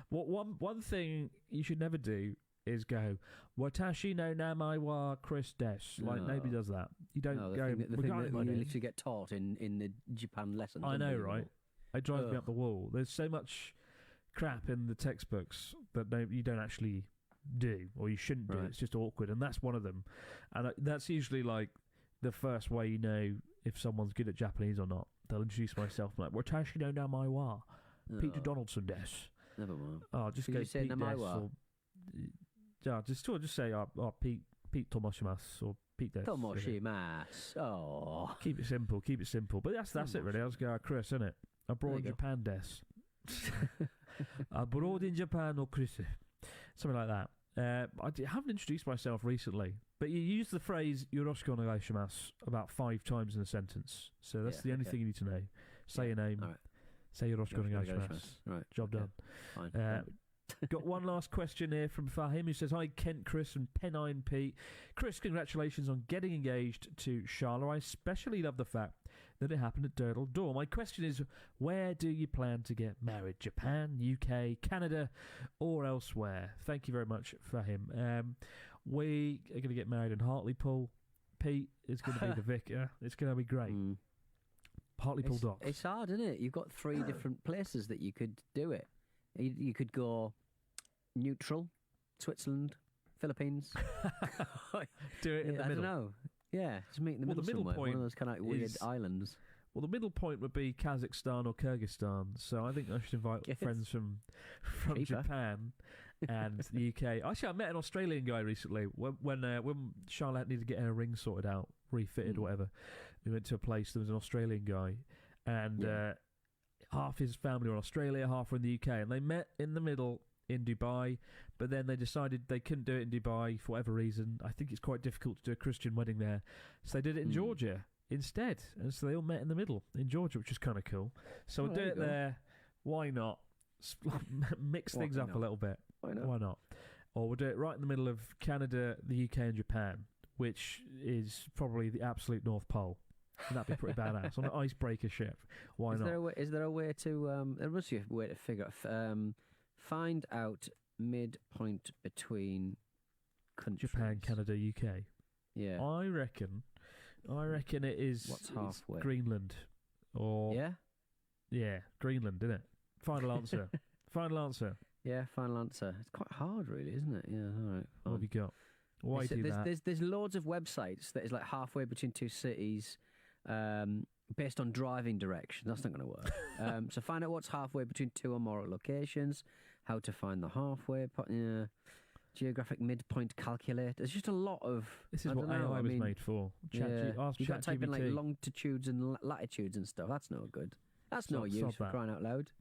One thing you should never do is go, Watashi no namae wa Chris Desh. Like, nobody does that. You don't go, the thing that you literally get taught in the Japan lessons. I know, right? It drives me up the wall. There's so much crap in the textbooks that you don't actually do, or you shouldn't do. Right. It's just awkward, and that's one of them. And that's usually like the first way you know if someone's good at Japanese or not. They'll introduce myself like, Watashi no namae wa Peter Donaldson Desh. Never mind. Just Could go you say Pete namae Desh wa? just say Pete Tomoshimasu or Pete Desh. Tomoshimasu. Oh. Keep it simple. But that's it really. I'll just go, Chris, innit? Abroad Japan Desh. Abroad in Japan or Chris. Something like that. I haven't introduced myself recently, but you use the phrase Yoroshiku onegaishimasu about 5 times in a sentence. So that's the only thing you need to know. Say your name. All right. Say Yoroshiku onegaishimasu. Right. Job done. Fine. Got one last question here from Fahim, who says, hi, Kent, Chris, and Pennine Pete. Chris, congratulations on getting engaged to Charlotte. I especially love the fact that it happened at Durdle Door. My question is, where do you plan to get married? Japan, UK, Canada, or elsewhere? Thank you very much, Fahim. We are going to get married in Hartlepool. Pete is going to be the vicar. It's going to be great. Hartlepool Docks. It's hard, isn't it? You've got 3 different places that you could do it. You could go neutral, Switzerland, Philippines. Do it in the middle. I don't know. Yeah, just meet in the middle. The middle somewhere. point One of those kind of weird islands. Well, the middle point would be Kazakhstan or Kyrgyzstan. So I think I should invite friends from Japan and the UK. Actually, I met an Australian guy recently when Charlotte needed to get her ring sorted out, refitted or whatever. We went to a place. There was an Australian guy, and half his family were in Australia, half were in the UK, and they met in the middle in Dubai, but then they decided they couldn't do it in Dubai for whatever reason. I think it's quite difficult to do a Christian wedding there, so they did it in Georgia instead, and so they all met in the middle in Georgia, which is kind of cool. So we'll do it there. Why not? Mix things up a little bit. Why not? Or we'll do it right in the middle of Canada, the UK, and Japan, which is probably the absolute North Pole. And that'd be pretty badass on an icebreaker ship. Why not? Is there a way to? There must be a way to figure find out midpoint between countries. Japan, Canada, UK. Yeah, I reckon it is. What's halfway? Greenland, or Greenland, isn't it? Final answer. Final answer. Yeah, final answer. It's quite hard, really, isn't it? Yeah, all right. What have you got? Why do that? There's loads of websites that is like halfway between 2 cities, based on driving direction. That's not going to work. So find out what's halfway between 2 or more locations. How to find the halfway point. Geographic midpoint calculator. There's just a lot of. This is what AI was made for. You got to type in like longitudes and latitudes and stuff. That's no good. That's no use for crying out loud.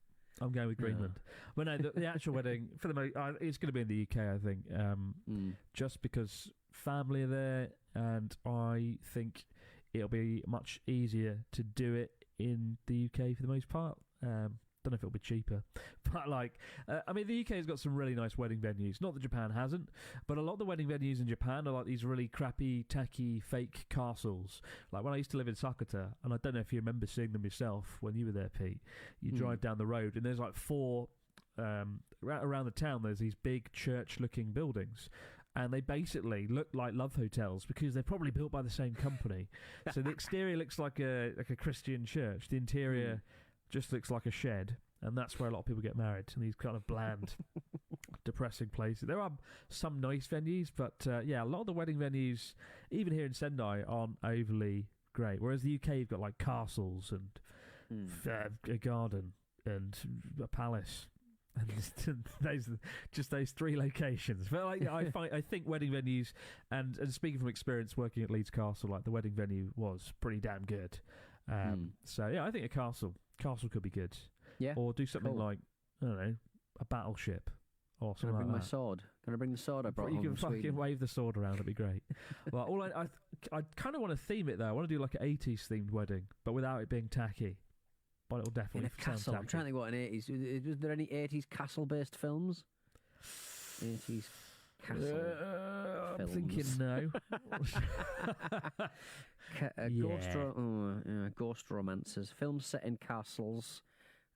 I'm going with Greenland. Well, no, the actual wedding for the most, it's going to be in the UK, I think, just because family are there, and I think it'll be much easier to do it in the UK for the most part. Don't know if it'll be cheaper, but I mean, the UK has got some really nice wedding venues. Not that Japan hasn't, but a lot of the wedding venues in Japan are like these really crappy, tacky, fake castles. Like when I used to live in Sakata, and I don't know if you remember seeing them yourself when you were there, Pete. You drive down the road, and there's like 4 around the town. There's these big church-looking buildings. And they basically look like love hotels because they're probably built by the same company. So the exterior looks like a Christian church. The interior just looks like a shed, and that's where a lot of people get married, in these kind of bland, depressing places. There are some nice venues, but a lot of the wedding venues, even here in Sendai, aren't overly great. Whereas the UK, you've got like castles and a garden and a palace. And those 3 locations. But I think wedding venues, and speaking from experience working at Leeds Castle, like the wedding venue was pretty damn good. So yeah, I think a castle could be good. Yeah, or do something like, I don't know, a battleship or something like that. Can I bring my sword? Can I bring the sword I brought? You can fucking Sweden? wave the sword around. It'd be great. Well, I kind of want to theme it though. I want to do like an 80s themed wedding, but without it being tacky. But it'll definitely in a castle. I'm trying to think what an 80s. Was there any 80s castle-based films? 80s castle films. I'm thinking no. Ghost romances. Films set in castles.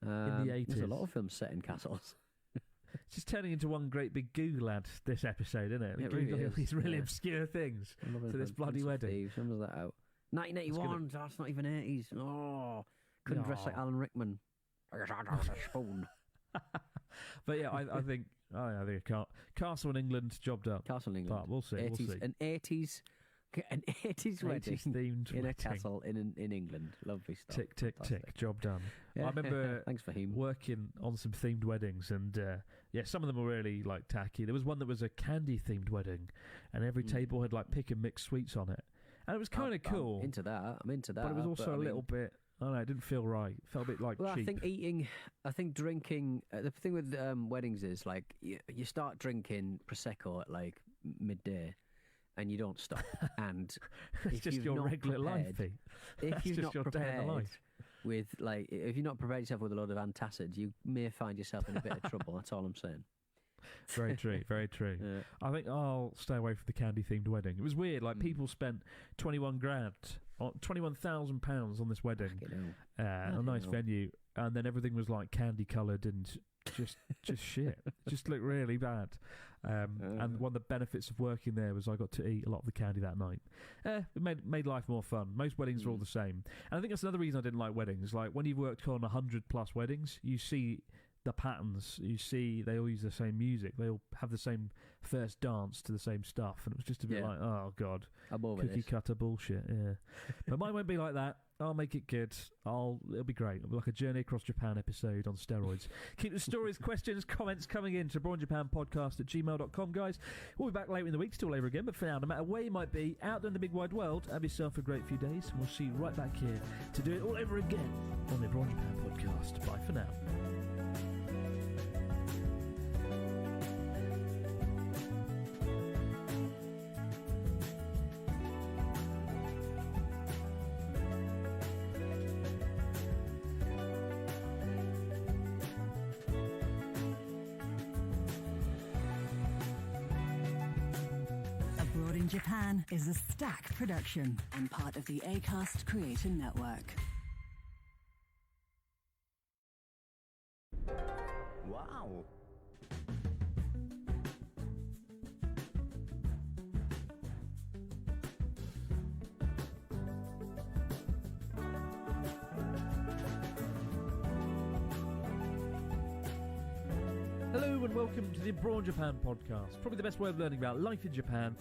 In the 80s. There's a lot of films set in castles. It's just turning into one great big Google ad, this episode, isn't it? It really is. These really obscure things to this bloody wedding. When was that out? 1981. That's not even 80s. Oh. Couldn't dress like Alan Rickman. I guess I'd have a spoon. But yeah, I think a castle in England, job done. Castle in England. But we'll see. 80s, we'll see. An 80s wedding themed in a castle in England. Lovely stuff. Tick, tick, tick. Job done. Yeah. I remember Thanks for him. working on some themed weddings, and some of them were really like tacky. There was one that was a candy themed wedding, and every table had like pick and mix sweets on it, and it was kind of cool. I'm into that. But it was also a little bit. I don't know, it didn't feel right. It felt a bit like cheap. I think drinking. The thing with weddings is like you start drinking prosecco at like midday, and you don't stop. And it's just your regular life, Pete. If you've not prepared with if you're not prepared yourself with a load of antacids, you may find yourself in a bit of trouble. That's all I'm saying. Very true, very true. Yeah. I think I'll stay away from the candy-themed wedding. It was weird. Like people spent £21,000 on this wedding, a nice venue, and then everything was like candy-coloured and just shit. It just looked really bad. And one of the benefits of working there was I got to eat a lot of the candy that night. It made life more fun. Most weddings are all the same, and I think that's another reason I didn't like weddings. Like when you've worked on 100+ weddings, you see the patterns. You see they all use the same music. They all have the same first dance to the same stuff, and it was just a bit like, oh god, cookie cutter bullshit. Yeah, but mine won't be like that. I'll make it good. It'll be great. It'll be like a Journey Across Japan episode on steroids. Keep the stories, questions, comments coming in to brawnjapanpodcast@gmail.com, guys. We'll be back later in the week to all over again, but for now, no matter where you might be, out there in the big wide world, have yourself a great few days, and we'll see you right back here to do it all over again on the Brawn Japan Podcast. Bye for now. Japan is a Stack production and part of the Acast Creator Network. Wow. Hello and welcome to the Brawn Japan Podcast. Probably the best way of learning about life in Japan.